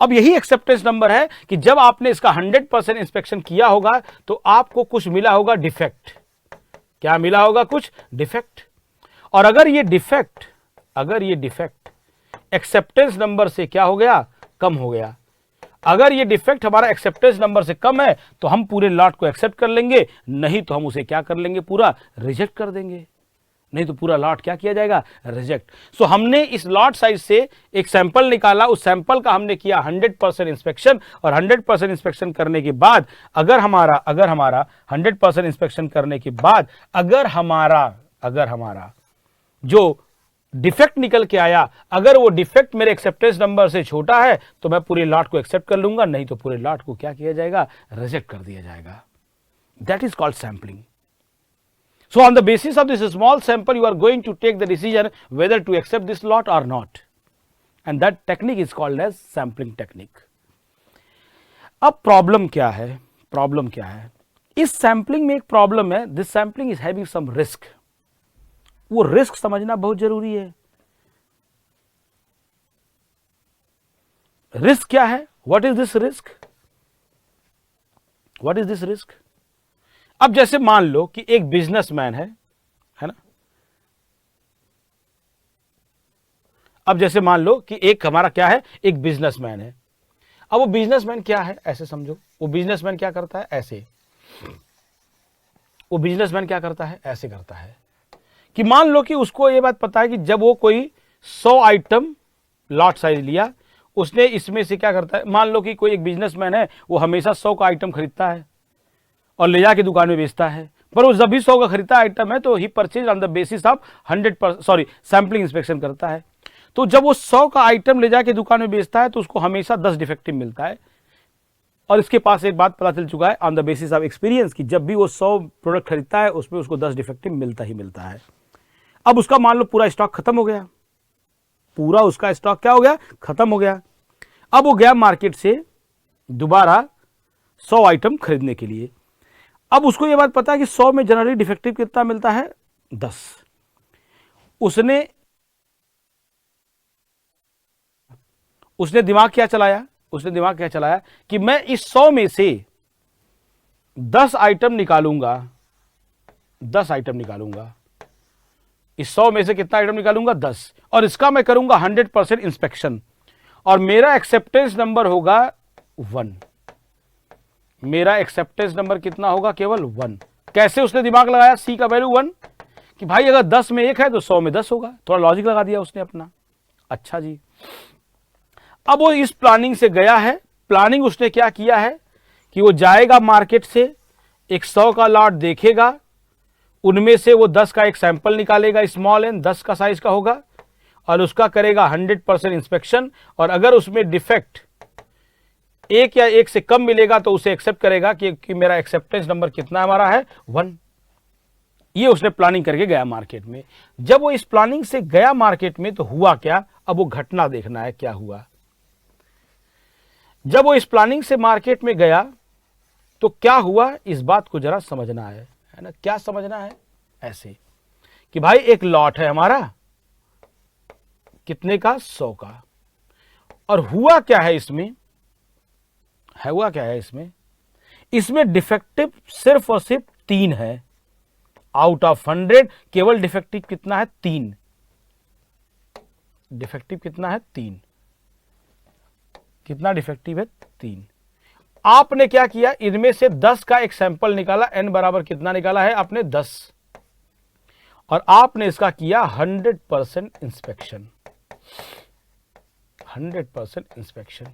अब यही एक्सेप्टेंस नंबर है कि जब आपने इसका 100% इंस्पेक्शन किया होगा तो आपको कुछ मिला होगा डिफेक्ट। क्या मिला होगा, कुछ डिफेक्ट। और अगर ये डिफेक्ट एक्सेप्टेंस नंबर से क्या हो गया, कम हो गया। अगर ये डिफेक्ट हमारा एक्सेप्टेंस नंबर से कम है तो हम पूरे लॉट को एक्सेप्ट कर लेंगे, नहीं तो हम उसे क्या कर लेंगे, पूरा रिजेक्ट कर देंगे। नहीं तो पूरा लॉट क्या किया जाएगा, रिजेक्ट। सो हमने इस लॉट साइज से एक सैंपल निकाला, उस सैंपल का हमने किया 100% इंस्पेक्शन, और 100% इंस्पेक्शन करने के बाद अगर हमारा 100% इंस्पेक्शन करने के बाद अगर हमारा जो डिफेक्ट निकल के आया, अगर वो डिफेक्ट मेरे एक्सेप्टेंस नंबर से छोटा है तो मैं पूरे लॉट को एक्सेप्ट कर लूंगा, नहीं तो पूरे लॉट को क्या किया जाएगा, रिजेक्ट कर दिया जाएगा। That is called sampling. So on the basis of this small sample, you are going to take the decision whether to accept this lot or not, and that technique is called as sampling technique. अब problem क्या है, इस sampling में एक problem है, this sampling is having some risk. वो risk समझना बहुत जरूरी है। रिस्क क्या है? What is this risk? What is this risk? अब जैसे मान लो कि एक बिजनेसमैन है ना? अब जैसे मान लो कि एक हमारा क्या है, एक बिजनेसमैन है। अब वो बिजनेसमैन क्या है, ऐसे समझो, वो बिजनेसमैन क्या करता है, ऐसे, वो बिजनेसमैन क्या करता है, ऐसे करता है कि मान लो कि उसको ये बात पता है कि जब वो कोई 100 आइटम लॉट साइज लिया, उसने इसमें से क्या करता है, मान लो कि कोई एक बिजनेसमैन है, वो हमेशा 100 का आइटम खरीदता है और ले जाके दुकान में बेचता है, पर वो जब भी 100 का खरीदता आइटम है तो ही purchase on the basis of 100% sampling inspection करता है। तो जब वो 100 का आइटम ले जाके दुकान में बेचता है तो उसको हमेशा 10 डिफेक्टिव मिलता है। और इसके पास एक बात पता चल चुका है on the basis of experience कि जब भी वो 100 प्रोडक्ट खरीदता है उसमें उसको 10 डिफेक्टिव मिलता ही मिलता है। अब उसका मान लो पूरा स्टॉक खत्म हो गया, पूरा उसका स्टॉक क्या हो गया, खत्म हो गया। अब वो गया मार्केट से दोबारा 100 आइटम खरीदने के लिए। अब उसको ये बात पता है कि 100 में जनरली डिफेक्टिव कितना मिलता है, 10। उसने दिमाग क्या चलाया, उसने दिमाग क्या चलाया कि मैं इस 100 में से 10 आइटम निकालूंगा, 10 आइटम निकालूंगा, इस 100 में से कितना आइटम निकालूंगा, 10, और इसका मैं करूंगा 100% इंस्पेक्शन और मेरा एक्सेप्टेंस नंबर होगा 1। मेरा एक्सेप्टेंस नंबर कितना होगा, केवल 1। कैसे उसने दिमाग लगाया, सी का वैल्यू 1, कि भाई अगर 10 में 1 है तो 100 में 10 होगा, थोड़ा लॉजिक लगा दिया उसने अपना। अच्छा जी, अब वो इस प्लानिंग से गया है। प्लानिंग उसने क्या किया है कि वो जाएगा मार्केट से, एक 100 का लॉट देखेगा, उनमें से वो 10 का एक सैंपल निकालेगा, स्मॉल एन 10 का साइज का होगा, और उसका करेगा 100% इंस्पेक्शन, और अगर उसमें डिफेक्ट 1 या 1 से कम मिलेगा तो उसे एक्सेप्ट करेगा कि मेरा एक्सेप्टेंस नंबर कितना हमारा है, 1। ये उसने प्लानिंग करके गया मार्केट में। जब वो इस प्लानिंग से गया मार्केट में तो हुआ क्या, अब वो घटना देखना है क्या हुआ। जब वो इस प्लानिंग से मार्केट में गया तो क्या हुआ, इस बात को जरा समझना है ना। क्या समझना है, ऐसे कि भाई एक लॉट है हमारा, कितने का, 100 का, और हुआ क्या है इसमें, हुआ क्या है इसमें, इसमें डिफेक्टिव सिर्फ और सिर्फ 3 है। आउट ऑफ 100 केवल डिफेक्टिव कितना है, 3। डिफेक्टिव कितना है, 3। कितना डिफेक्टिव है, 3। आपने क्या किया, इनमें से 10 का एक सैंपल निकाला, n बराबर कितना निकाला है आपने, 10, और आपने इसका किया 100% इंस्पेक्शन। 100% इंस्पेक्शन।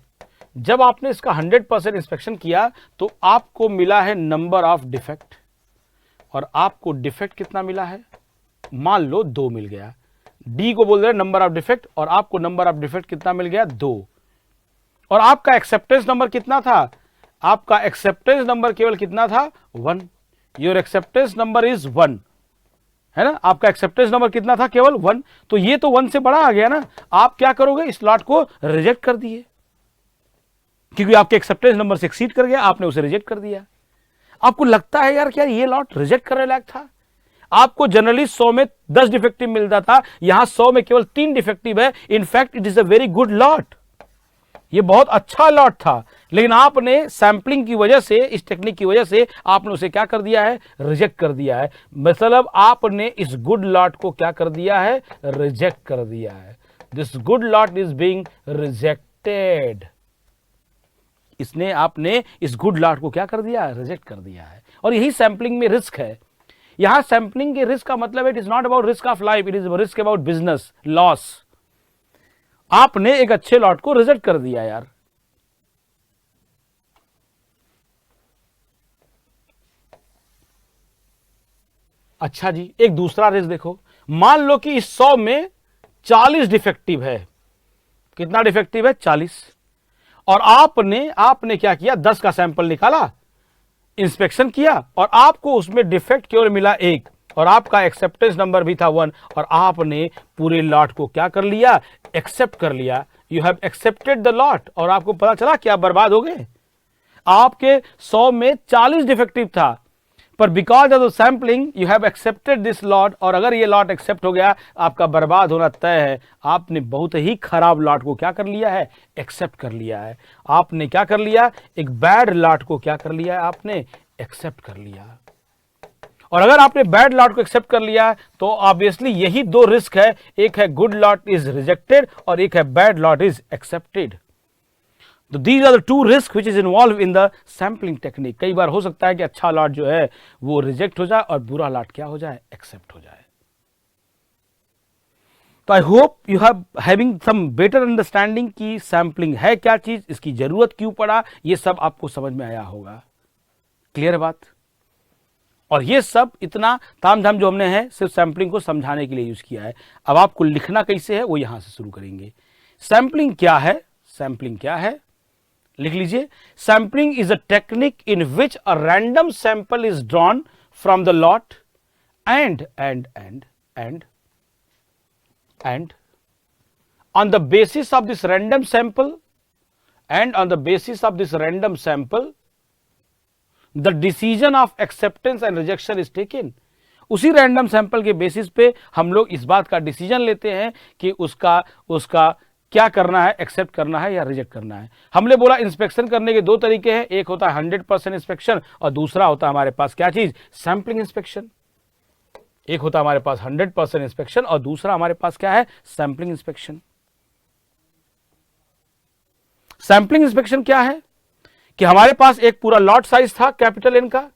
जब आपने इसका 100% इंस्पेक्शन किया तो आपको मिला है नंबर ऑफ डिफेक्ट, और आपको डिफेक्ट कितना मिला है, मान लो 2 मिल गया। डी को बोल रहे हैं नंबर ऑफ डिफेक्ट, और आपको नंबर ऑफ डिफेक्ट कितना मिल गया, 2। और आपका एक्सेप्टेंस नंबर कितना था, आपका एक्सेप्टेंस नंबर केवल कितना था, 1। योर एक्सेप्टेंस नंबर इज 1, है ना। आपका एक्सेप्टेंस नंबर कितना था, केवल 1। तो ये तो 1 से बड़ा आ गया ना। आप क्या करोगे, इस लॉट को रिजेक्ट कर दिए, क्योंकि आपके एक्सेप्टेंस नंबर से एक्सीड कर गया, आपने उसे रिजेक्ट कर दिया। आपको लगता है यार क्या ये लॉट रिजेक्ट करने लायक था। आपको जनरली 100 में 10 डिफेक्टिव मिलता था, यहां 100 में केवल 3 डिफेक्टिव है। In fact it is a very good lot, ये बहुत अच्छा लॉट था, लेकिन आपने सैंपलिंग की वजह से, इस टेक्निक की वजह से आपने उसे क्या कर दिया है, रिजेक्ट कर दिया है। मतलब आपने इस गुड लॉट को क्या कर दिया है, रिजेक्ट कर दिया है। This good lot is being rejected. इसने आपने इस गुड लॉट को क्या कर दिया, रिजेक्ट कर दिया है। और यही सैंपलिंग में रिस्क है। यहां सैंपलिंग के रिस्क का मतलब it is not about risk of life, it is risk about business loss. आपने एक अच्छे लॉट को रिजेक्ट कर दिया यार। अच्छा जी, एक दूसरा रिस्क देखो। मान लो कि इस 100 में 40 डिफेक्टिव है। कितना डिफेक्टिव है, 40। और आपने क्या किया, 10 का सैंपल निकाला, इंस्पेक्शन किया, और आपको उसमें डिफेक्ट केवल मिला 1, और आपका एक्सेप्टेंस नंबर भी था 1, और आपने पूरे लॉट को क्या कर लिया, एक्सेप्ट कर लिया। You have accepted the lot, और आपको पता चला कि आप बर्बाद हो गए। आपके 100 में 40 डिफेक्टिव था, पर because of the sampling you have accepted this lot, और अगर ये लॉट एक्सेप्ट हो गया आपका बर्बाद होना तय है। आपने बहुत ही खराब लॉट को क्या कर लिया है, एक्सेप्ट कर लिया है। आपने क्या कर लिया, एक बैड लॉट को क्या कर लिया है, आपने एक्सेप्ट कर लिया। और अगर आपने बैड लॉट को एक्सेप्ट कर लिया तो ऑब्वियसली यही दो रिस्क है, एक है गुड लॉट इज रिजेक्टेड और एक है बैड लॉट इज एक्सेप्टेड। तो these are the two risk which is involve in the sampling technique. कई बार हो सकता है कि अच्छा लॉट जो है वो रिजेक्ट हो जाए और बुरा लॉट क्या हो जाए, एक्सेप्ट हो जाए। तो I hope you having some better understanding कि सैम्पलिंग है क्या चीज, इसकी जरूरत क्यों पड़ा, ये सब आपको समझ में आया होगा। क्लियर है बात? और ये सब इतना तामझाम जो हमने है सिर्फ सैम्पलिंग को समझाने के लिए यूज किया है। अब आपको लिखना कैसे है वो यहां से शुरू करेंगे। सैम्पलिंग क्या है, सैम्पलिंग क्या है, लिख लीजिए। Sampling is a technique in which a random sample is drawn from the lot and on the basis of this random sample the decision of acceptance and rejection is taken। उसी random sample के basis पे हम लोग इस बात का decision लेते हैं कि उसका क्या करना है, एक्सेप्ट करना है या रिजेक्ट करना है। हमने बोला इंस्पेक्शन करने के दो तरीके हैं, एक होता है 100% इंस्पेक्शन और दूसरा होता है हमारे पास क्या चीज, सैंपलिंग इंस्पेक्शन। एक होता है हमारे पास 100% इंस्पेक्शन और दूसरा हमारे पास क्या है, सैंपलिंग इंस्पेक्शन। सैंपलिंग इंस्पेक्शन क्या है कि हमारे पास एक पूरा लॉट साइज था कैपिटल एन का,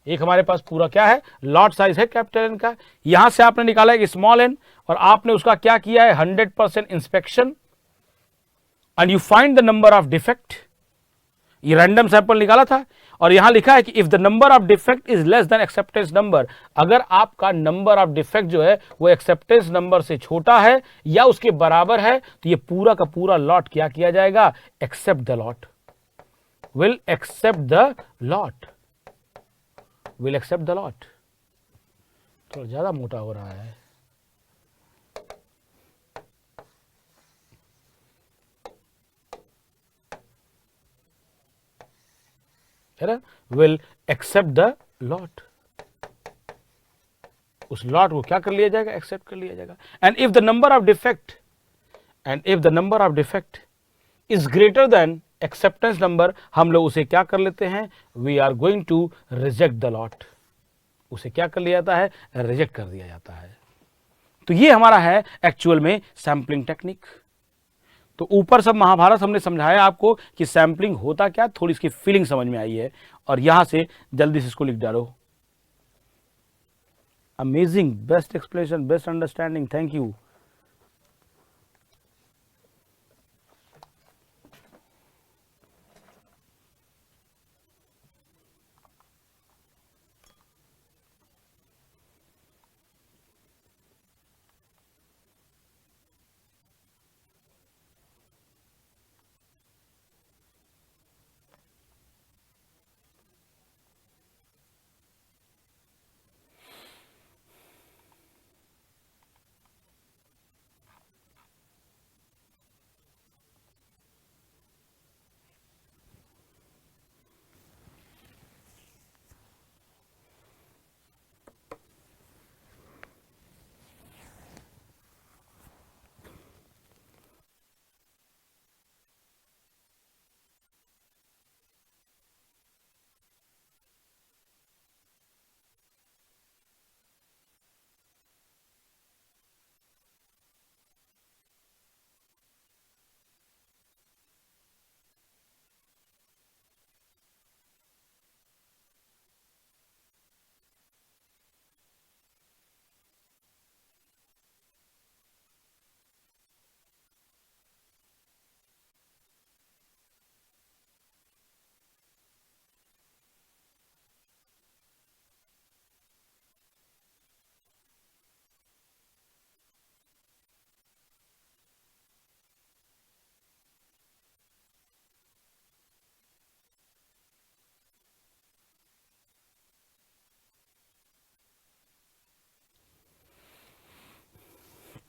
एक हमारे पास पूरा क्या है, लॉट साइज है कैपिटल एन का। यहां से आपने निकाला एक स्मॉल एन और आपने उसका क्या किया है, 100% inspection and you find the number of defect. ये रैंडम सैंपल निकाला था और यहां लिखा है कि if the number of defect is less then acceptance number, अगर आपका नंबर ऑफ डिफेक्ट जो है वो एक्सेप्टेंस नंबर से छोटा है या उसके बराबर है तो ये पूरा का पूरा लॉट क्या किया जाएगा, accept the lot, will accept the lot, will accept the lot। थोड़ा ज्यादा मोटा हो रहा है, है ना, will accept the lot। उस लॉट को क्या कर लिया जाएगा, एक्सेप्ट कर लिया जाएगा। And if the number of defect is greater than acceptance number, हम लोग उसे क्या कर लेते हैं, we are going to reject the lot. उसे क्या कर लिया जाता है, रिजेक्ट कर दिया जाता है। तो ये हमारा है एक्चुअल में सैंपलिंग टेक्निक। तो ऊपर सब महाभारत हमने समझाया आपको कि सैंपलिंग होता क्या, थोड़ी इसकी फीलिंग समझ में आई है और यहां से जल्दी से इसको लिख डालो। Amazing, best explanation, best understanding, thank you.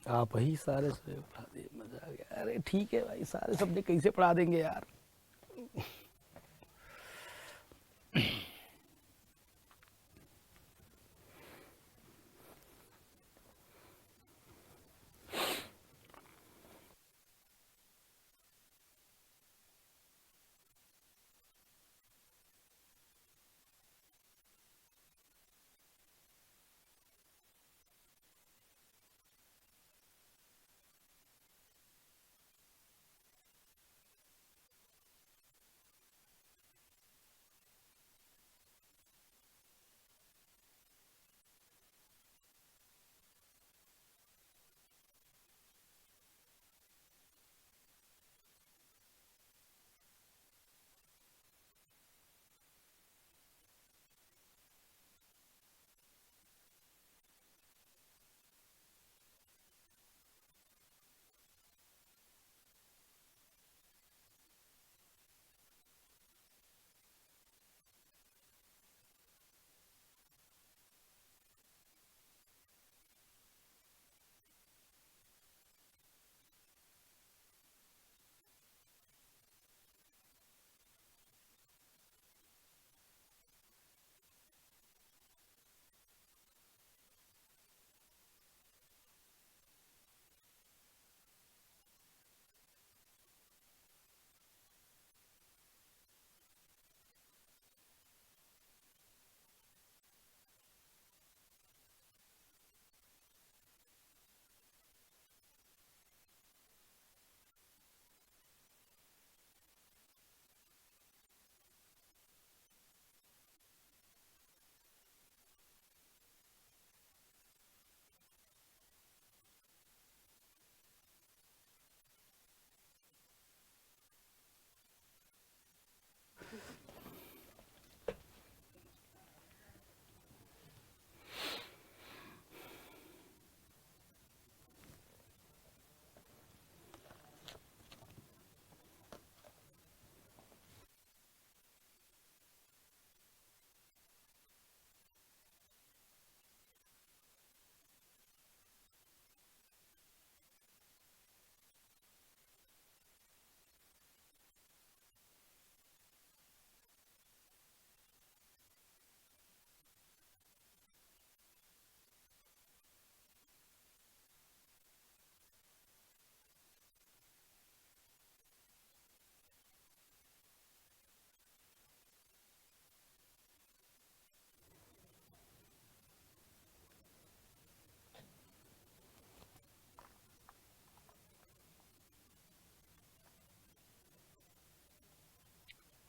आप ही सारे पढ़ा दिए, मजा आ गया। अरे ठीक है भाई, सारे सब्जेक्ट कैसे पढ़ा देंगे यार।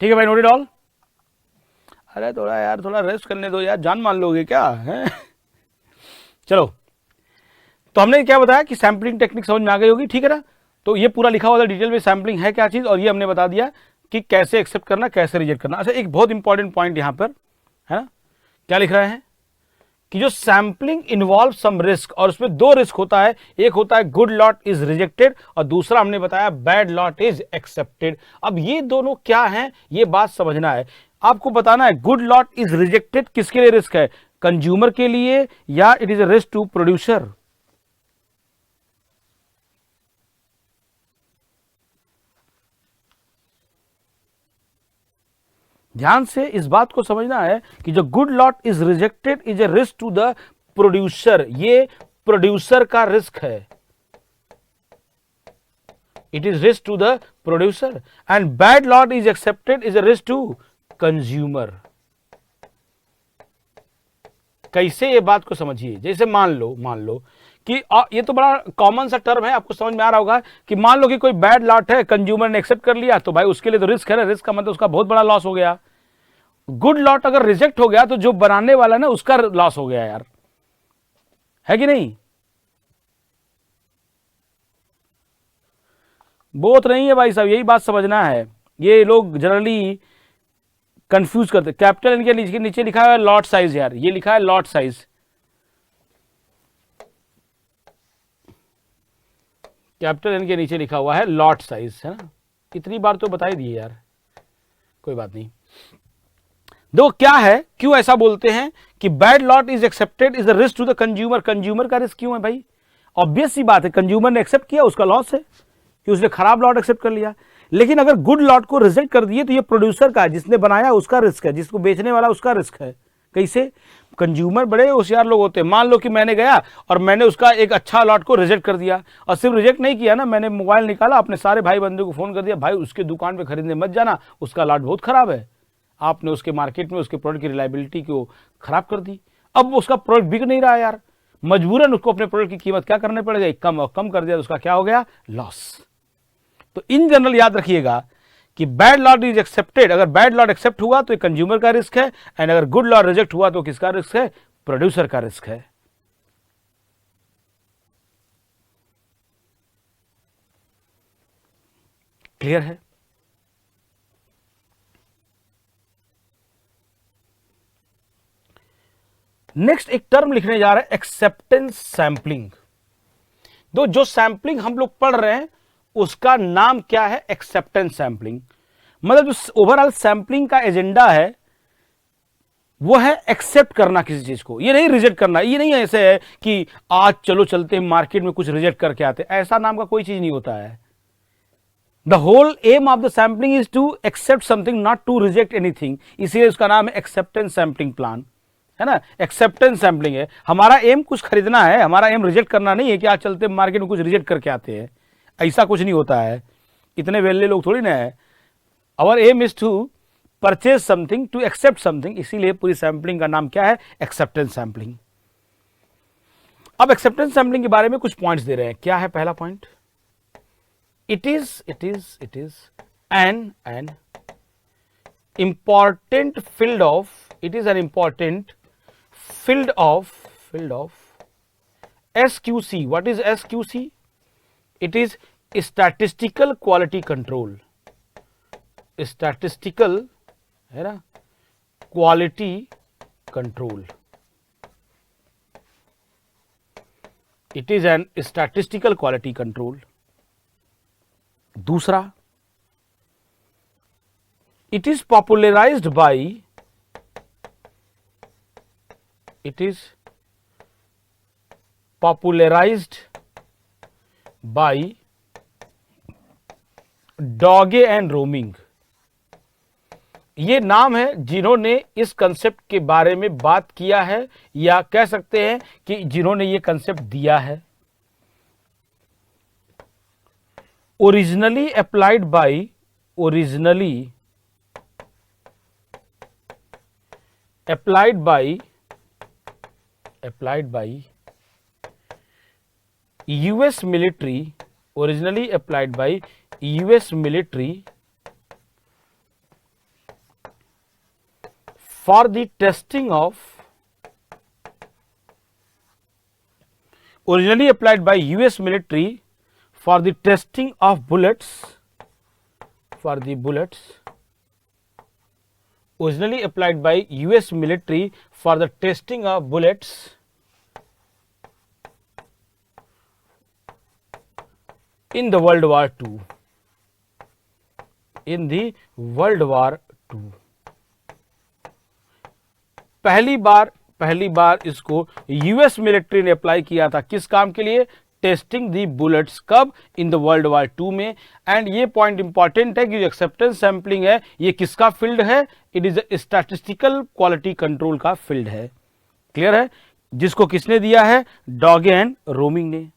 ठीक है भाई, नोट इट ऑल। अरे थोड़ा यार, थोड़ा रेस्ट करने दो यार, जान मान लोगे क्या है? चलो, तो हमने क्या बताया कि सैम्पलिंग टेक्निक समझ में आ गई होगी, ठीक है ना। तो ये पूरा लिखा हुआ था डिटेल में, सैम्पलिंग है क्या चीज, और ये हमने बता दिया कि कैसे एक्सेप्ट करना, कैसे रिजेक्ट करना। अच्छा, एक बहुत इंपॉर्टेंट पॉइंट यहां पर है ना, क्या लिख रहे हैं कि जो सैम्पलिंग इन्वॉल्व सम रिस्क, और उसमें दो रिस्क होता है, एक होता है गुड लॉट इज रिजेक्टेड, और दूसरा हमने बताया बैड लॉट इज एक्सेप्टेड। अब ये दोनों क्या हैं, ये बात समझना है, आपको बताना है। गुड लॉट इज रिजेक्टेड किसके लिए रिस्क है, कंज्यूमर के लिए, या it is a risk to producer? ध्यान से इस बात को समझना है कि जो good lot is rejected is a risk to the producer, ये प्रोड्यूसर का रिस्क है, it is risk to the producer. And bad lot is accepted is a risk to consumer. कैसे, ये बात को समझिए। जैसे मान लो कि ये तो बड़ा कॉमन सा टर्म है, आपको समझ में आ रहा होगा कि मान लो कि कोई बैड लॉट है, कंज्यूमर ने एक्सेप्ट कर लिया, तो भाई उसके लिए तो रिस्क है ना, रिस्क का मतलब उसका बहुत बड़ा लॉस हो गया। गुड लॉट अगर रिजेक्ट हो गया तो जो बनाने वाला ना उसका लॉस हो गया यार, है कि नहीं? बहुत नहीं है भाई साहब, यही बात समझना है। ये लोग जनरली कंफ्यूज करते। कैपिटल इनके नीचे लिखा है लॉट साइज यार, ये लिखा है लॉट साइज, कैपिटल इनके नीचे लिखा हुआ है लॉट साइज, है ना। इतनी बार तो बता ही दिए यार, कोई बात नहीं। दो क्या है, क्यों ऐसा बोलते हैं कि bad lot is accepted is a risk to the consumer? Consumer का रिस्क क्यों है भाई? ऑब्वियस सी बात है, कंज्यूमर ने एक्सेप्ट किया, उसका लॉस है कि उसने खराब लॉट एक्सेप्ट कर लिया। लेकिन अगर गुड लॉट को रिजेक्ट कर दिए तो ये प्रोड्यूसर का, जिसने बनाया उसका रिस्क है, जिसको बेचने वाला उसका रिस्क है। कैसे? कंज्यूमर बड़े होशियार लोग होते हैं। मान लो कि मैंने गया और मैंने उसका एक अच्छा लॉट को रिजेक्ट कर दिया, और सिर्फ रिजेक्ट नहीं किया ना, मैंने मोबाइल निकाला, अपने सारे भाई बंधु को फोन कर दिया, भाई उसके दुकान पे खरीदने मत जाना, उसका लॉट बहुत खराब है। आपने उसके मार्केट में उसके प्रोडक्ट की रिलायबिलिटी को खराब कर दी। अब उसका प्रोडक्ट बिक नहीं रहा यार, मजबूरन उसको अपने प्रोडक्ट की कीमत क्या करने पड़ेगा, कम और कम कर दिया, तो उसका क्या हो गया, लॉस। तो इन जनरल याद रखिएगा कि बैड लॉट इज एक्सेप्टेड, अगर बैड लॉट एक्सेप्ट हुआ तो कंज्यूमर का रिस्क है, एंड अगर गुड लॉट रिजेक्ट हुआ तो किसका रिस्क है, प्रोड्यूसर का रिस्क है। क्लियर है? नेक्स्ट एक टर्म लिखने जा रहे हैं, एक्सेप्टेंस सैंपलिंग। दो जो सैंपलिंग हम लोग पढ़ रहे हैं उसका नाम क्या है, एक्सेप्टेंस सैंपलिंग। मतलब जो ओवरऑल सैंपलिंग का एजेंडा है वो है एक्सेप्ट करना किसी चीज को, ये नहीं रिजेक्ट करना। ये नहीं ऐसे है कि आज चलो चलते हैं मार्केट में कुछ रिजेक्ट करके आते, ऐसा नाम का कोई चीज नहीं होता है। The whole aim of the sampling is to accept something, not to reject anything, इसलिए उसका नाम है एक्सेप्टेंस सैंपलिंग प्लान, है ना। एक्सेप्टेंस सैंपलिंग है, हमारा एम कुछ खरीदना है, हमारा एम रिजेक्ट करना नहीं है कि आज चलते मार्केट में कुछ रिजेक्ट करके आते हैं, ऐसा कुछ नहीं होता है। इतने वेले लोग थोड़ी ना है। Our aim is to purchase something, to accept something, इसीलिए पूरी सैंपलिंग का नाम क्या है, एक्सेप्टेंस सैंपलिंग। अब एक्सेप्टेंस सैंपलिंग के बारे में कुछ पॉइंट्स दे रहे हैं। क्या है पहला point, it is an important field of, it is an important field of SQC. What is SQC? It is statistical quality control, statistical है ना, quality control, it is an statistical quality control. दूसरा, it is popularized by, it is popularized by Dodge and Romig. ये नाम है जिन्होंने इस concept के बारे में बात किया है, या कह सकते हैं कि जिन्होंने ये कंसेप्ट दिया है। Originally applied bye, originally applied by US military, originally applied by US military for the testing of originally applied by US military for the testing of bullets, for the bullets originally applied by US military for the testing of bullets in the World War II, in the World War II। पहली बार इसको US military ने apply किया था, किस काम के लिए? Testing the bullets. कब? In the world war two में। एंड ये पॉइंट इंपॉर्टेंट है कि जो एक्सेप्टेंस सैंपलिंग है ये किसका फील्ड है? It is statistical quality control का फील्ड है। क्लियर है? जिसको किसने दिया है? डॉगे एंड रोमिंग ने।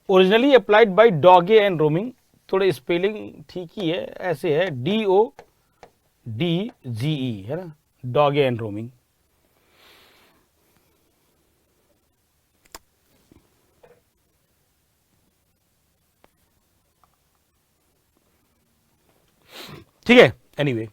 Originally applied by Dodge and Romig, थोड़े स्पेलिंग ठीक ही है, ऐसे है DODGE है ना, डॉगे एंड रोमिंग। ठीक है, एनीवे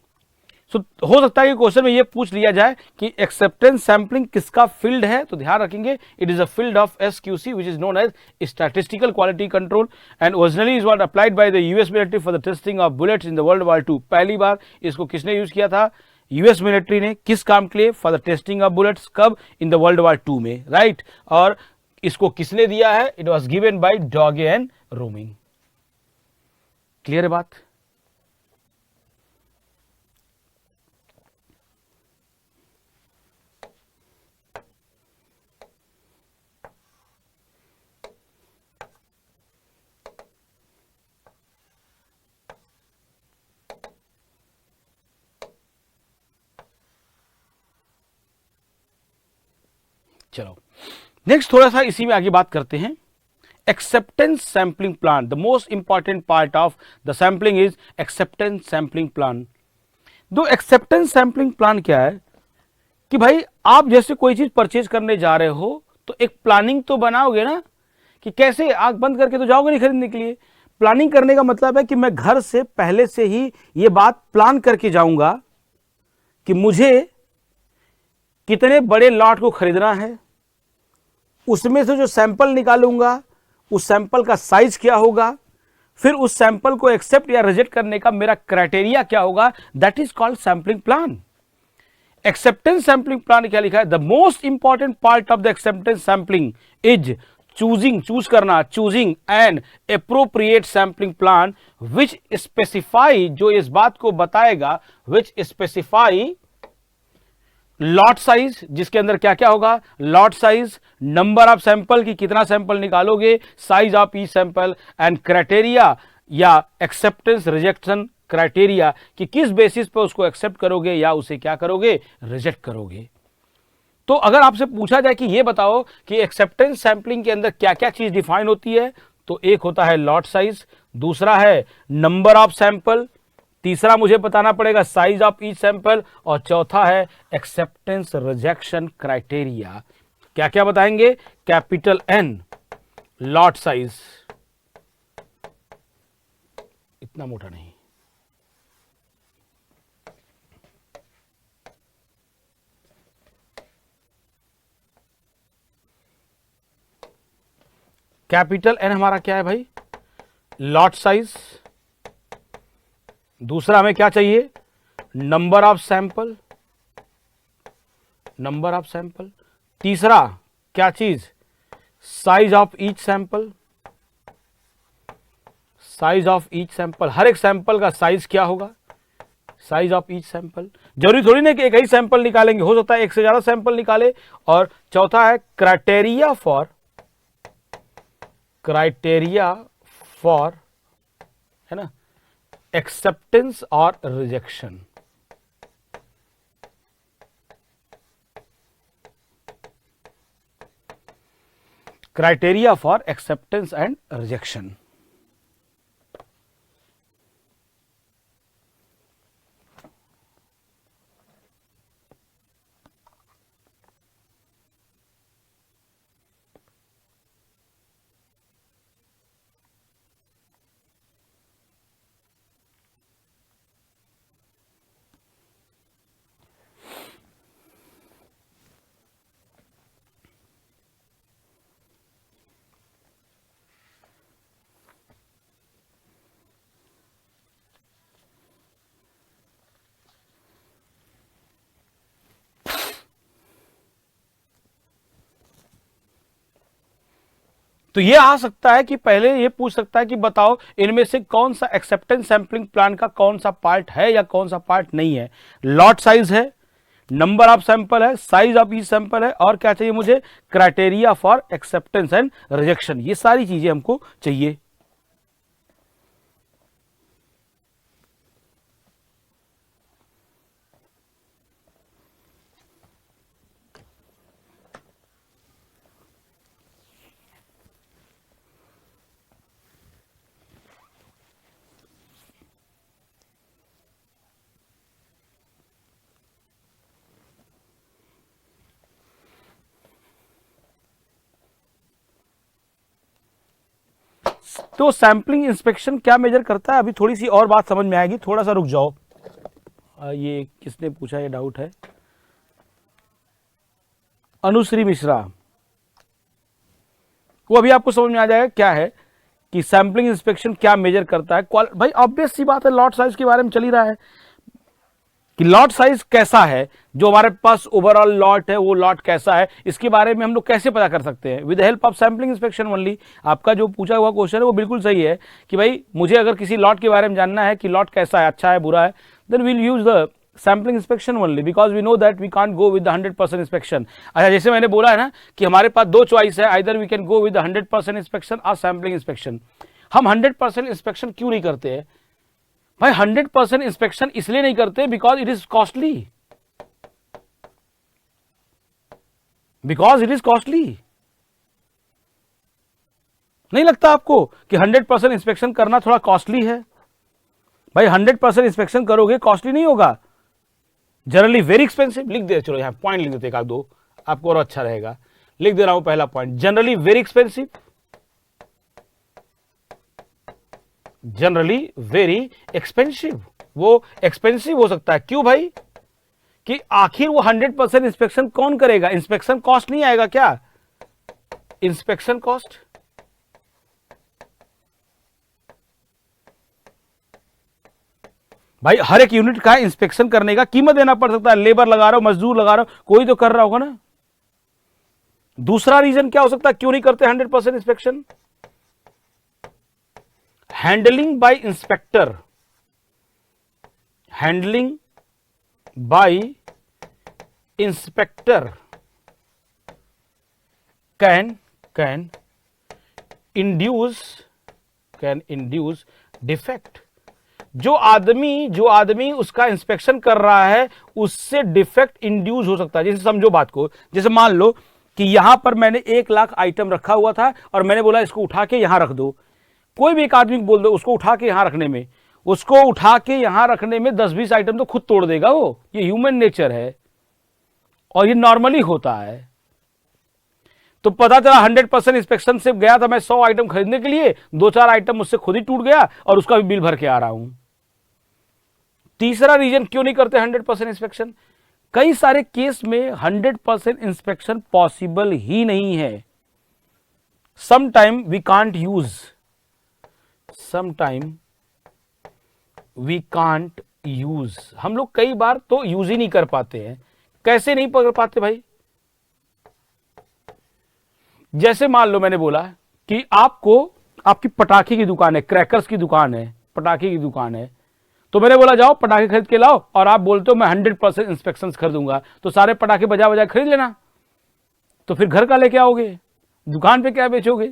सो हो सकता है कि क्वेश्चन में ये पूछ लिया जाए कि एक्सेप्टेंस सैंपलिंग किसका फील्ड है, तो ध्यान रखेंगे it is a field of SQC which is known as statistical quality control and originally is was applied by the US military for the testing of bullets in the world war two. पहली बार इसको किसने use किया था? US military ने। किस काम के लिए? For the testing of bullets. कब? In the world war two में, राइट। और इसको किसने दिया है? It was given by Dodge and Romig. Clear है बात? चलो नेक्स्ट थोड़ा सा इसी में आगे बात करते हैं। Acceptance sampling plan, the most important part of the sampling is acceptance sampling plan. दो एक्सेप्टेंस सैंपलिंग प्लान क्या है कि भाई आप जैसे कोई चीज परचेज करने जा रहे हो तो एक प्लानिंग तो बनाओगे ना, कि कैसे आंख बंद करके तो जाओगे नहीं खरीदने के लिए। प्लानिंग करने का मतलब है कि मैं घर से पहले से ही ये बात प्लान करके जाऊंगा कि मुझे कितने बड़े लॉट को खरीदना है, उसमें से जो सैंपल निकालूंगा उस सैंपल का साइज क्या होगा, फिर उस सैंपल को एक्सेप्ट या रिजेक्ट करने का मेरा क्राइटेरिया क्या होगा, that is called sampling plan. Acceptance sampling plan क्या लिखा है? The most important part of the acceptance sampling is choose करना, choosing an appropriate sampling plan which specify, जो इस बात को बताएगा, विच स्पेसिफाई लॉट साइज, जिसके अंदर क्या क्या होगा? Lot size, number of sample की कितना सैंपल निकालोगे, size of each sample and criteria या एक्सेप्टेंस रिजेक्शन क्राइटेरिया कि किस बेसिस पर उसको एक्सेप्ट करोगे या उसे क्या करोगे? रिजेक्ट करोगे। तो अगर आपसे पूछा जाए कि ये बताओ कि एक्सेप्टेंस सैंपलिंग के अंदर क्या क्या चीज डिफाइन होती है, तो एक होता है लॉट साइज, दूसरा है नंबर ऑफ सैंपल, तीसरा मुझे बताना पड़ेगा साइज ऑफ ईच सैंपल, और चौथा है एक्सेप्टेंस रिजेक्शन क्राइटेरिया। क्या क्या बताएंगे? कैपिटल N लॉट साइज, इतना मोटा नहीं, कैपिटल N हमारा क्या है भाई? लॉट साइज, दूसरा हमें क्या चाहिए, number of sample, number of sample, तीसरा क्या चीज, size of each sample, size of each sample, हर एक सैंपल का साइज क्या होगा, साइज ऑफ ईच सैंपल। जरूरी थोड़ी नहीं कि एक ही सैंपल निकालेंगे, हो सकता है एक से ज्यादा सैंपल निकाले। और चौथा है क्राइटेरिया फॉर, क्राइटेरिया फॉर, है ना, एक्सेप्टेंस और rejection. Criteria for acceptance and rejection. तो ये आ सकता है कि पहले ये पूछ सकता है कि बताओ इनमें से कौन सा एक्सेप्टेंस सैंपलिंग प्लान का कौन सा पार्ट है या कौन सा पार्ट नहीं है। लॉट साइज है, नंबर ऑफ सैंपल है, साइज ऑफ ईच सैंपल है, और क्या चाहिए मुझे, criteria for acceptance and rejection. ये सारी चीजें हमको चाहिए। तो सैंपलिंग इंस्पेक्शन क्या मेजर करता है, अभी थोड़ी सी और बात समझ में आएगी, थोड़ा सा रुक जाओ। ये किसने पूछा, ये डाउट है, अनुश्री मिश्रा। वो अभी आपको समझ में आ जाएगा क्या है कि सैंपलिंग इंस्पेक्शन क्या मेजर करता है। भाई ऑब्वियस सी बात है, लॉट साइज के बारे में चल ही रहा है कि लॉट साइज कैसा है, जो हमारे पास ओवरऑल लॉट है वो लॉट कैसा है, इसके बारे में हम लोग कैसे पता कर सकते हैं, with the help of sampling inspection only. आपका जो पूछा हुआ क्वेश्चन है वो बिल्कुल सही है कि भाई मुझे अगर किसी लॉट के बारे में जानना है कि लॉट कैसा है, अच्छा है, बुरा है, then we'll use the sampling inspection only, because we know that we can't go with 100% inspection. अच्छा, जैसे मैंने बोला है ना कि हमारे पास दो चॉइस है, either we can go with 100% inspection और सैंपलिंग इंस्पेक्शन। हम 100% इंस्पेक्शन क्यों नहीं करते हैं भाई? 100% इंस्पेक्शन इसलिए नहीं करते because it is costly, because it is costly. नहीं लगता आपको कि 100% इंस्पेक्शन करना थोड़ा कॉस्टली है? भाई 100% इंस्पेक्शन करोगे, कॉस्टली नहीं होगा, जनरली वेरी एक्सपेंसिव। लिख दे, चलो यहां पॉइंट लिख देते एक आध दो, आपको और अच्छा रहेगा। लिख दे रहा हूं पहला point, generally very expensive, generally very expensive. वो एक्सपेंसिव हो सकता है, क्यों भाई? कि आखिर वो 100% इंस्पेक्शन कौन करेगा? इंस्पेक्शन कॉस्ट नहीं आएगा क्या? इंस्पेक्शन कॉस्ट, भाई हर एक यूनिट का इंस्पेक्शन करने का कीमत देना पड़ सकता है, लेबर लगा रहा हो, मजदूर लगा रहा हो, कोई तो कर रहा होगा ना। दूसरा रीजन क्या हो सकता है क्यों नहीं करते 100% inspection? Handling by inspector, handling by inspector can induce defect. जो आदमी उसका इंस्पेक्शन कर रहा है उससे डिफेक्ट इंड्यूस हो सकता है। जैसे समझो बात को, जैसे मान लो कि यहां पर मैंने 1 लाख आइटम रखा हुआ था और मैंने बोला इसको उठा के यहां रख दो। कोई भी एक आदमी को बोल दो उसको उठा के यहां रखने में, उसको उठा के यहां रखने में 10-20 आइटम तो खुद तोड़ देगा वो। ये ह्यूमन नेचर है और ये नॉर्मली होता है। तो पता चला 100% इंस्पेक्शन से गया था मैं 100 आइटम खरीदने के लिए, 2-4 आइटम मुझसे खुद ही टूट गया और उसका भी बिल भर के आ रहा हूं। तीसरा रीजन क्यों नहीं करते 100% इंस्पेक्शन, कई सारे केस में 100% इंस्पेक्शन पॉसिबल ही नहीं है। Sometime we can't use sometime we can't use, हम लोग कई बार तो यूज ही नहीं कर पाते हैं। कैसे नहीं कर पाते भाई? जैसे मान लो मैंने बोला कि आपको, आपकी पटाखे की दुकान है, क्रैकर्स की दुकान है, पटाखे की दुकान है, तो मैंने बोला जाओ पटाखे खरीद के लाओ, और आप बोलते हो मैं 100% इंस्पेक्शन खरीदूंगा, तो सारे पटाखे बजा बजा खरीद लेना, तो फिर घर का लेके आओगे, दुकान पे क्या बेचोगे?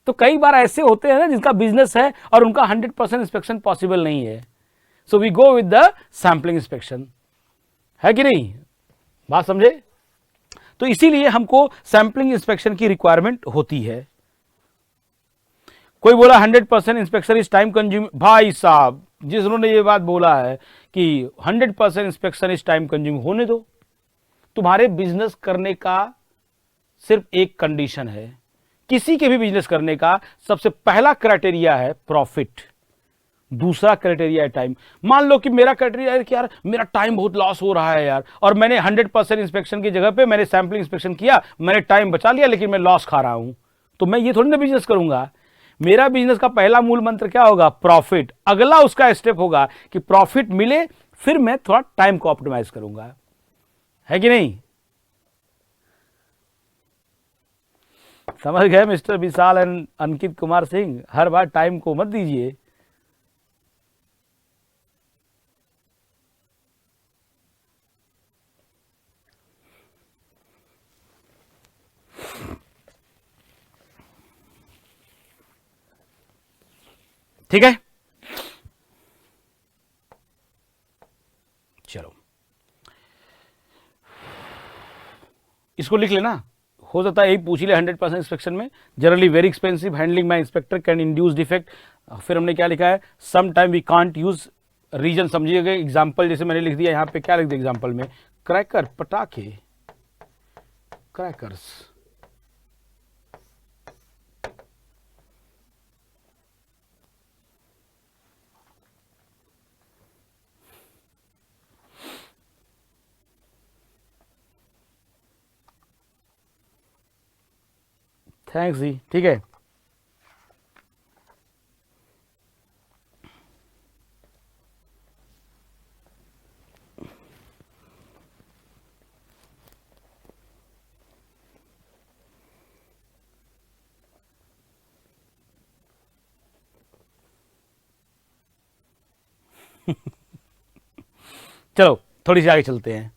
तो कई बार ऐसे होते हैं ना जिनका बिजनेस है और उनका 100% इंस्पेक्शन पॉसिबल नहीं है, so we go with the sampling inspection, है कि नहीं? बात समझे? तो इसीलिए हमको सैंपलिंग इंस्पेक्शन की रिक्वायरमेंट होती है। कोई बोला 100% इंस्पेक्शन इज टाइम कंज्यूमिंग, भाई साहब जिस उन्होंने ये बात बोला है कि 100% इंस्पेक्शन इज टाइम कंज्यूमिंग, होने दो। तुम्हारे बिजनेस करने का सिर्फ एक कंडीशन है, किसी के भी बिजनेस करने का सबसे पहला क्राइटेरिया है प्रॉफिट, दूसरा क्राइटेरिया है टाइम। मान लो कि मेरा क्राइटेरिया है कि यार मेरा टाइम बहुत लॉस हो रहा है यार, और मैंने 100% इंस्पेक्शन की जगह पे मैंने सैंपलिंग इंस्पेक्शन किया, मैंने टाइम बचा लिया, लेकिन मैं लॉस खा रहा हूं, तो मैं ये थोड़ी ना बिजनेस करूंगा। मेरा बिजनेस का पहला मूल मंत्र क्या होगा? प्रॉफिट। अगला उसका स्टेप होगा कि प्रॉफिट मिले, फिर मैं थोड़ा टाइम को ऑप्टिमाइज करूंगा, है कि नहीं? समझ गए mister Vishal and Ankit Kumar Singh? Her bar time को मत दीजिए। ठीक है, चलो इसको लिख लेना, हो सकता है यही पूछ ले 100% इंस्पेक्शन में। Generally very expensive handling my inspector can induce defect. फिर हमने क्या लिखा है? Some time we can't use, reason समझिएगा। एग्जाम्पल जैसे मैंने लिख दिया यहां पे, क्या लिख दिया एग्जाम्पल में? क्रैकर, पटाखे, क्रैकर्स। थैंक्स जी, ठीक है। चलो थोड़ी सी आगे चलते हैं।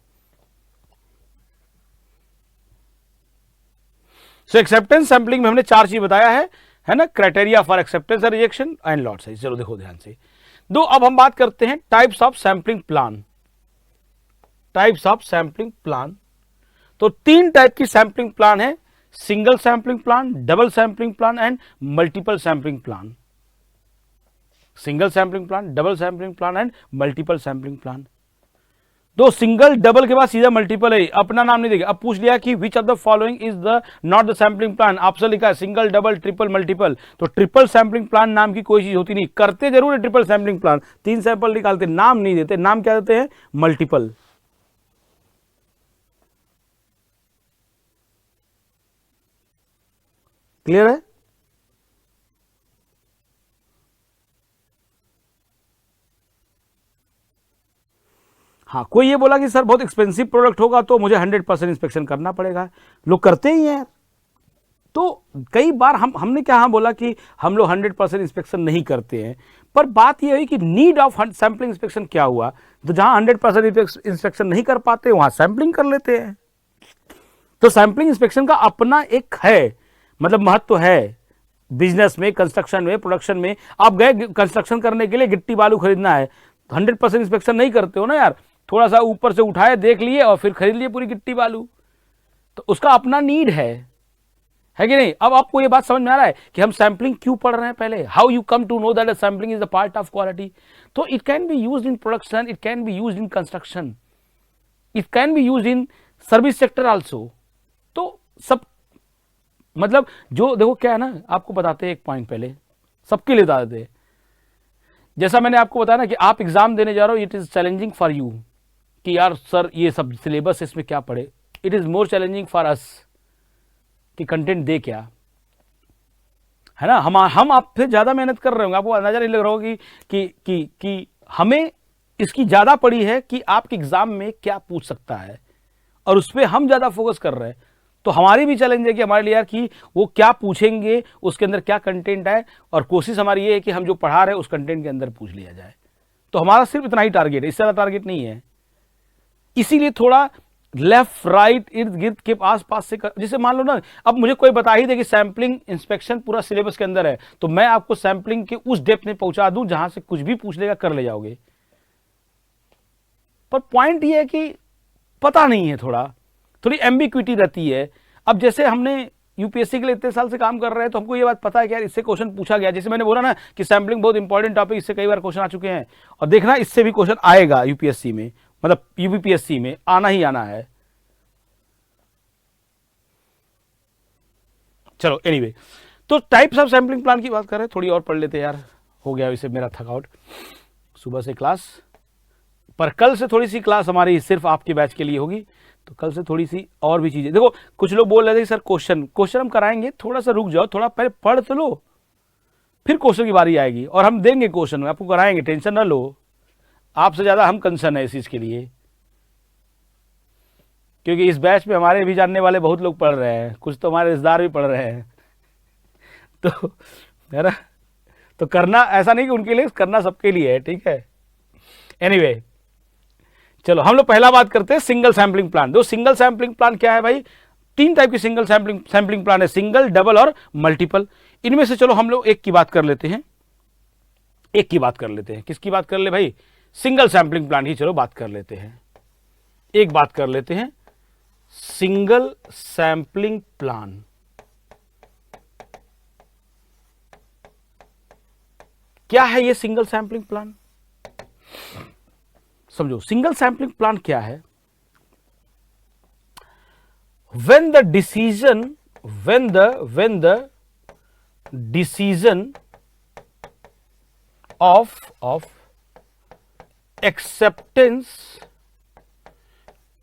सो एक्सेप्टेंस सैंपलिंग में हमने 4 चीज बताया है ना? Criteria for acceptance and rejection and lot size. चलो देखो ध्यान से। अब हम बात करते हैं types of sampling plan. Types of sampling plan, तो 3 टाइप की सैंपलिंग प्लान है: single sampling plan, double sampling plan and multiple sampling plan. Single sampling plan, double sampling plan and multiple sampling plan. दो single double के बाद सीधा multiple है, अपना नाम नहीं देगा। अब पूछ लिया कि which of the following is the not the sampling plan, आपसे लिखा है सिंगल, डबल, ट्रिपल, मल्टीपल। तो ट्रिपल सैंपलिंग प्लान नाम की कोई चीज होती नहीं, करते जरूर है ट्रिपल सैंपलिंग प्लान, 3 सैंपल निकालते, नाम नहीं देते। नाम क्या देते हैं? मल्टीपल। क्लियर है? हाँ, कोई ये बोला कि सर बहुत एक्सपेंसिव प्रोडक्ट होगा तो मुझे 100% इंस्पेक्शन करना पड़ेगा, लोग करते ही हैं। तो कई बार हमने क्या बोला कि हम लोग 100% इंस्पेक्शन नहीं करते हैं, पर बात यह हुई कि नीड ऑफ सैंपलिंग इंस्पेक्शन क्या हुआ, तो जहां 100% इंस्पेक्शन नहीं कर पाते वहां सैंपलिंग कर लेते हैं। तो सैंपलिंग इंस्पेक्शन का अपना एक है, मतलब महत्व है बिजनेस में, कंस्ट्रक्शन में, प्रोडक्शन में। आप गए कंस्ट्रक्शन करने के लिए, गिट्टी बालू खरीदना है, तो 100% इंस्पेक्शन नहीं करते हो ना यार, थोड़ा सा ऊपर से उठाए, देख लिए और फिर खरीद लिए पूरी गिट्टी बालू। तो उसका अपना नीड है कि नहीं? अब आपको ये बात समझ में आ रहा है कि हम सैंपलिंग क्यों पढ़ रहे हैं पहले? How you come to know that sampling is the part of quality. तो it can be used in production, it can be used in construction, it can be used in service sector also. तो सब मतलब जो देखो क्या है ना, आपको बताते हैं एक पॉइंट पहले, सबके लिए बता देते हैं। जैसा मैंने आपको बताया ना कि आप एग्जाम देने जा रहे हो, it is challenging for you कि यार सर ये सब सिलेबस इसमें क्या पढ़े। It is more challenging for us कि कंटेंट दे क्या, है ना। हम आप फिर ज्यादा मेहनत कर रहे होंगे, आपको अंदाजा नहीं लग रहा होगा कि हमें इसकी ज्यादा पड़ी है कि आपके एग्जाम में क्या पूछ सकता है, और उस पर हम ज्यादा फोकस कर रहे हैं। तो हमारी भी चैलेंज है कि हमारे लिए यार कि वो क्या पूछेंगे, उसके अंदर क्या कंटेंट है, और कोशिश हमारी ये है कि हम जो पढ़ा रहे हैं उस कंटेंट के अंदर पूछ लिया जाए। तो हमारा सिर्फ इतना ही टारगेट है, इससे ज्यादा टारगेट नहीं है। इसीलिए थोड़ा लेफ्ट राइट इर्द गिर्द के आस पास से जैसे मान लो ना, अब मुझे कोई बता ही दे कि सैंपलिंग इंस्पेक्शन पूरा सिलेबस के अंदर है, तो मैं आपको सैंपलिंग के उस डेप्थ में पहुंचा दूं जहां से कुछ भी पूछ लेगा कर ले जाओगे। पर पॉइंट ये है कि पता नहीं है, थोड़ी एम्बिक्विटी रहती है। अब जैसे हमने यूपीएससी के लिए इतने साल से काम कर रहे हैं, तो हमको ये बात पता है कि यार इससे क्वेश्चन पूछा गया। जैसे मैंने बोला ना कि सैंपलिंग बहुत इंपॉर्टेंट टॉपिक, इससे कई बार क्वेश्चन आ चुके हैं, और देखना इससे भी क्वेश्चन आएगा यूपीएससी में, मतलब यूपीपीएससी में आना ही आना है। चलो एनीवे, तो टाइप्स ऑफ सैंपलिंग प्लान की बात कर रहे हैं, थोड़ी और पढ़ लेते हैं यार, हो गया वैसे मेरा थकआउट सुबह से क्लास। पर कल से थोड़ी सी क्लास हमारी सिर्फ आपके बैच के लिए होगी, तो कल से थोड़ी सी और भी चीजें। देखो कुछ लोग बोल रहे थे सर क्वेश्चन हम कराएंगे, थोड़ा सा रुक जाओ, थोड़ा पहले पढ़ तो लो, फिर क्वेश्चन की बारी आएगी और हम देंगे क्वेश्चन, आपको कराएंगे, टेंशन ना लो। आपसे ज्यादा हम कंसर्न है इस चीज के लिए, क्योंकि इस बैच में हमारे भी जानने वाले बहुत लोग पढ़ रहे हैं, कुछ तो हमारे रिश्तेदार भी पढ़ रहे हैं, तो है ना। तो करना ऐसा नहीं कि उनके लिए, करना सबके लिए है, ठीक है। एनीवे चलो हम लोग पहला बात करते हैं सिंगल सैंपलिंग प्लान। दो सिंगल सैंपलिंग प्लान क्या है भाई, तीन टाइप की सिंगल सैंपलिंग प्लान है, सिंगल, डबल और मल्टीपल। इनमें से चलो हम लोग एक की बात कर लेते हैं, किसकी बात कर ले भाई, सिंगल सैंपलिंग प्लान ही चलो बात कर लेते हैं। एक बात कर लेते हैं सिंगल सैंपलिंग प्लान। क्या है ये सिंगल सैंपलिंग प्लान, समझो। सिंगल सैंपलिंग प्लान क्या है, when the decision of acceptance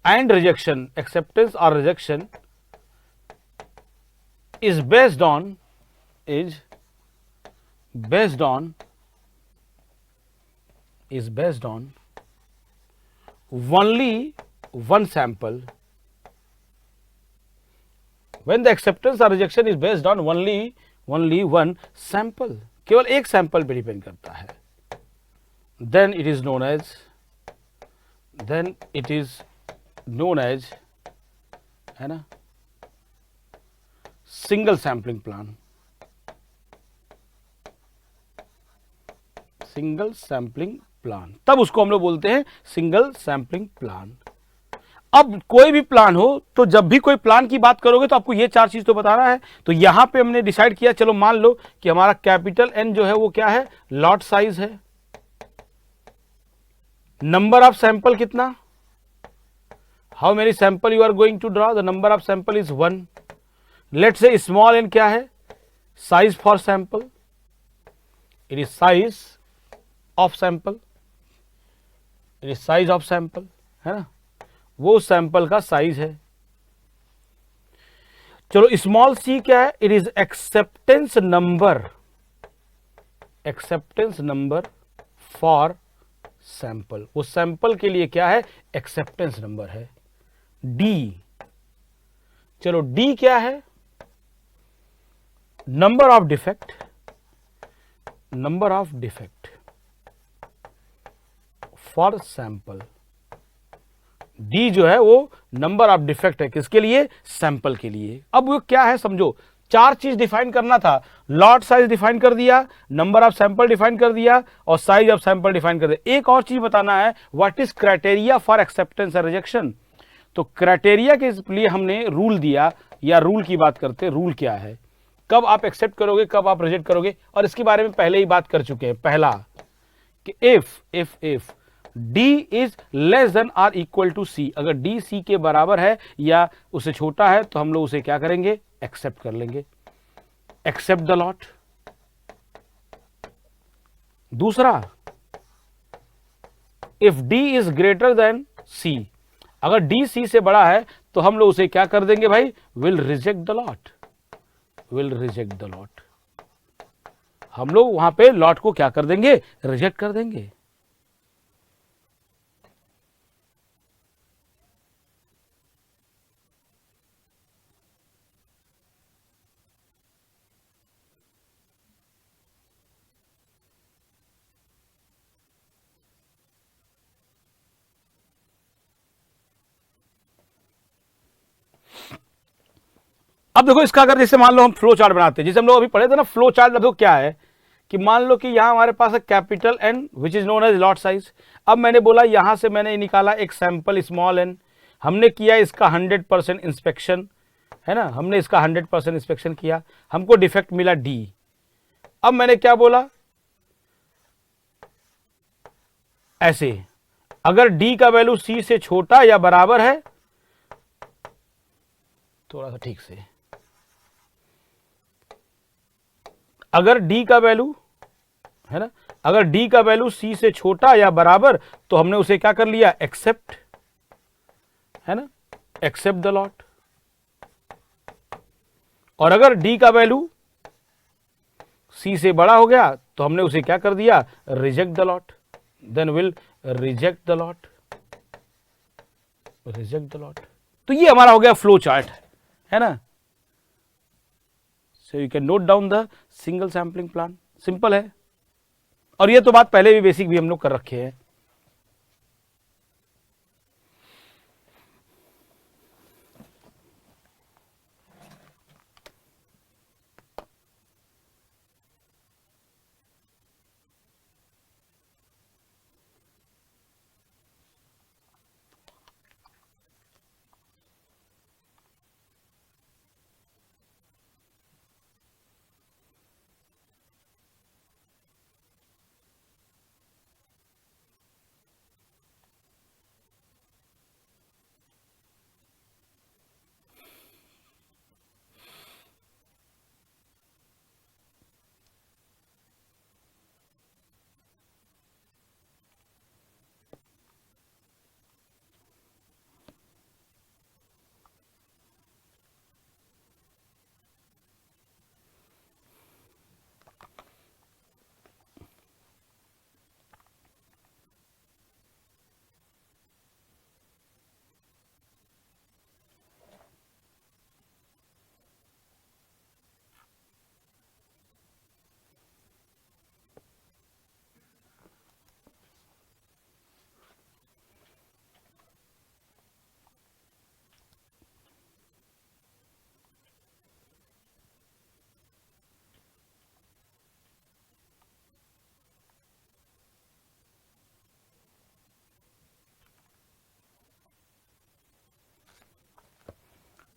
and rejection, acceptance or rejection is based on only one sample. When the acceptance or rejection is based on only one sample, केवल एक sample पे depend करता है, then it is known as है ना single sampling plan. Single sampling plan, तब उसको हम लोग बोलते हैं सिंगल सैंपलिंग प्लान। अब कोई भी प्लान हो, तो जब भी कोई प्लान की बात करोगे तो आपको ये चार चीज तो बताना है। तो यहां पे हमने डिसाइड किया, चलो मान लो कि हमारा कैपिटल एन जो है वो क्या है, लॉट साइज है। नंबर ऑफ सैंपल कितना, how many sample you are going to draw, the number of sample is 1। Let's say small n क्या है, size for sample, it is size of sample, it is size of sample, है ना, वो sample का size है। चलो small C क्या है, it is acceptance number for sample, वो सैंपल के लिए क्या है, एक्सेप्टेंस नंबर है। डी, चलो डी क्या है, number of defect for sample. D जो है वो नंबर ऑफ डिफेक्ट है, किसके लिए, सैंपल के लिए। अब वो क्या है समझो, चार चीज डिफाइन करना था, लॉट साइज डिफाइन कर दिया, नंबर ऑफ सैंपल डिफाइन कर दिया, और साइज ऑफ सैंपल डिफाइन कर दिया। एक और चीज बताना है, what is criteria for acceptance और रिजेक्शन। तो क्राइटेरिया के लिए हमने रूल दिया, या रूल की बात करते, रूल क्या है, कब आप एक्सेप्ट करोगे, कब आप रिजेक्ट करोगे, और इसके बारे में पहले ही बात कर चुके हैं। पहला कि if D is less than or equal to C, अगर D C के बराबर है या उससे छोटा है तो हम लोग उसे क्या करेंगे, एक्सेप्ट कर लेंगे, एक्सेप्ट द लॉट। दूसरा, if D is greater then C, अगर D C से बड़ा है तो हम लोग उसे क्या कर देंगे भाई, विल रिजेक्ट द लॉट। हम लोग वहां पे लॉट को क्या कर देंगे, रिजेक्ट कर देंगे। अब देखो इसका अगर जैसे मान लो हम फ्लो चार्ट बनाते हैं, जैसे हम लोग अभी पढ़े थे ना, फ्लो चार्ट देखो क्या है कि मान लो कि यहां हमारे पास है capital N which is known as lot size. अब मैंने बोला यहां से मैंने निकाला एक सैंपल स्मॉल एन, हमने किया इसका 100% इंस्पेक्शन, है ना, हमने इसका 100% इंस्पेक्शन किया, हमको डिफेक्ट मिला डी। अब मैंने क्या बोला, ऐसे अगर डी का वैल्यू सी से छोटा या बराबर है, थोड़ा सा ठीक से, अगर डी का वैल्यू, है ना, अगर डी का वैल्यू सी से छोटा या बराबर तो हमने उसे क्या कर लिया, एक्सेप्ट, है ना, एक्सेप्ट द लॉट। और अगर डी का वैल्यू सी से बड़ा हो गया तो हमने उसे क्या कर दिया, reject the lot, then will reject the lot, reject the lot. तो ये हमारा हो गया फ्लो चार्ट, है ना। So you can note down the single sampling plan, simple है। और ये तो बात पहले भी बेसिक भी हम लोग कर रखे हैं।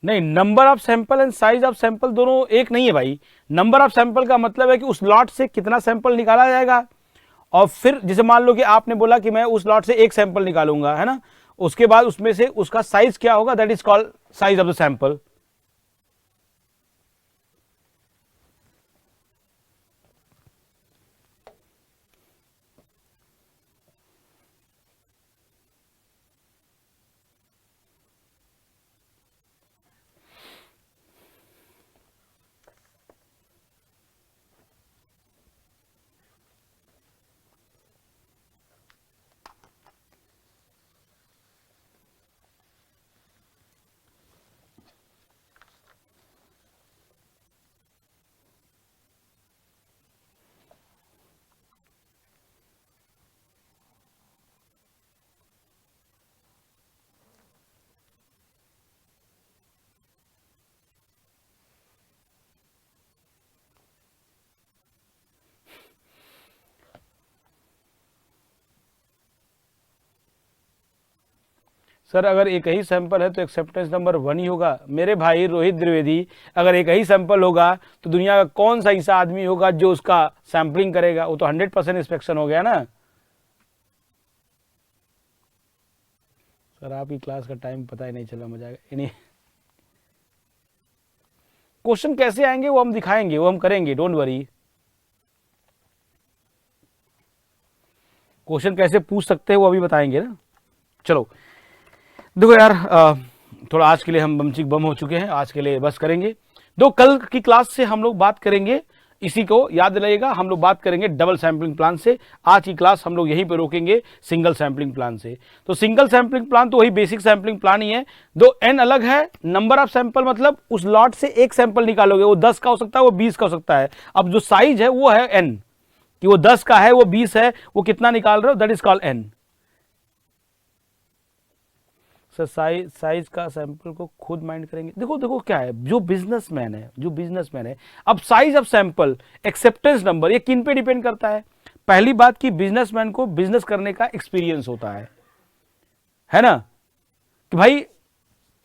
नहीं, number of sample and size of sample दोनों एक नहीं है भाई। नंबर ऑफ सैंपल का मतलब है कि उस लॉट से कितना सैंपल निकाला जाएगा, और फिर जैसे मान लो कि आपने बोला कि मैं उस लॉट से एक सैंपल निकालूंगा, है ना, उसके बाद उसमें से उसका साइज क्या होगा, that is called size of the sample. Sir अगर एक ही सैंपल है तो एक्सेप्टेंस नंबर 1 ही होगा। मेरे भाई रोहित द्विवेदी, अगर एक ही सैंपल होगा तो दुनिया का कौन सा ऐसा आदमी होगा जो उसका सैंपलिंग करेगा, वो तो 100% इंस्पेक्शन हो गया ना। सर आपकी क्लास का टाइम पता ही नहीं चला, मजा आएगा। इन्हीं क्वेश्चन कैसे आएंगे वो हम दिखाएंगे, वो हम करेंगे, डोंट वरी। क्वेश्चन कैसे पूछ सकते हैं वो अभी बताएंगे ना। चलो देखो यार, थोड़ा आज के लिए हम बमचिक बम हो चुके हैं, आज के लिए बस करेंगे। कल की क्लास से हम लोग बात करेंगे इसी को याद रहिएगा। हम लोग बात करेंगे डबल सैंपलिंग प्लान से। आज की क्लास हम लोग यहीं पे रोकेंगे सिंगल सैंपलिंग प्लान से। तो सिंगल सैंपलिंग प्लान तो वही बेसिक सैंपलिंग प्लान ही है, दो एन अलग है। नंबर ऑफ सैंपल मतलब उस लॉट से एक सैंपल निकालोगे, वो 10 का हो सकता है, वो 20 का हो सकता है। अब जो साइज है वो है एन, कि वो 10 का है, वो 20 है, वो कितना निकाल रहे हो, that is called an. Sir size का सैंपल को खुद माइंड करेंगे। देखो देखो क्या है, जो बिजनेसमैन है, अब size of sample, acceptance number, ये किन पे डिपेंड करता है। पहली बात कि बिजनेसमैन को बिजनेस करने का एक्सपीरियंस होता है ना, कि भाई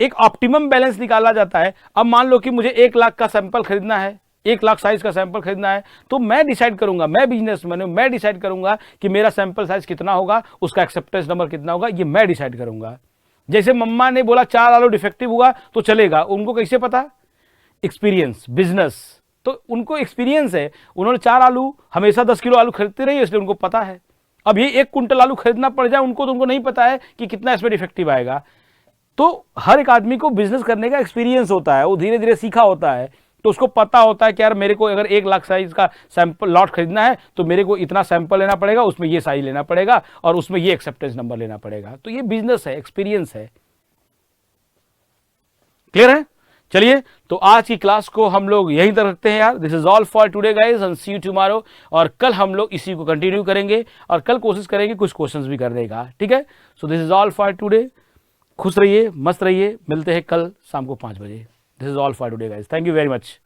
एक ऑप्टिमम बैलेंस निकाला जाता है। अब मान लो कि मुझे 1 लाख का सैंपल खरीदना है, 1 लाख साइज का सैंपल खरीदना है, तो मैं डिसाइड करूंगा, मैं बिजनेसमैन हूं, मैं डिसाइड करूंगा कि मेरा सैंपल साइज कितना होगा, उसका एक्सेप्टेंस नंबर कितना होगा, ये मैं डिसाइड करूंगा। जैसे मम्मा ने बोला 4 आलू डिफेक्टिव हुआ तो चलेगा, उनको कैसे पता, एक्सपीरियंस, बिजनेस, तो उनको एक्सपीरियंस है, उन्होंने 4 आलू हमेशा 10 किलो आलू खरीदते रहे, इसलिए उनको पता है। अब ये 1 कुंटल आलू खरीदना पड़ जाए उनको, तो उनको नहीं पता है कि कितना इसमें डिफेक्टिव आएगा। तो हर एक आदमी को बिजनेस करने का एक्सपीरियंस होता है, वो धीरे धीरे सीखा होता है, तो उसको पता होता है कि यार मेरे को अगर 1 लाख साइज का सैंपल लॉट खरीदना है तो मेरे को इतना सैंपल लेना पड़ेगा, उसमें ये साइज लेना पड़ेगा और उसमें ये एक्सेप्टेंस नंबर लेना पड़ेगा। तो ये बिजनेस है, एक्सपीरियंस है। क्लियर है? चलिए, तो आज की क्लास को हम लोग यहीं तक रखते हैं यार। This is all for today guys, and see you tomorrow. और कल हम लोग इसी को कंटिन्यू करेंगे और कल कोशिश करेंगे कुछ क्वेश्चंस भी करने का, ठीक है। So this is all for today. खुश रहिए, मस्त रहिए, मिलते हैं कल शाम को 5 बजे। This is all for today guys, thank you very much.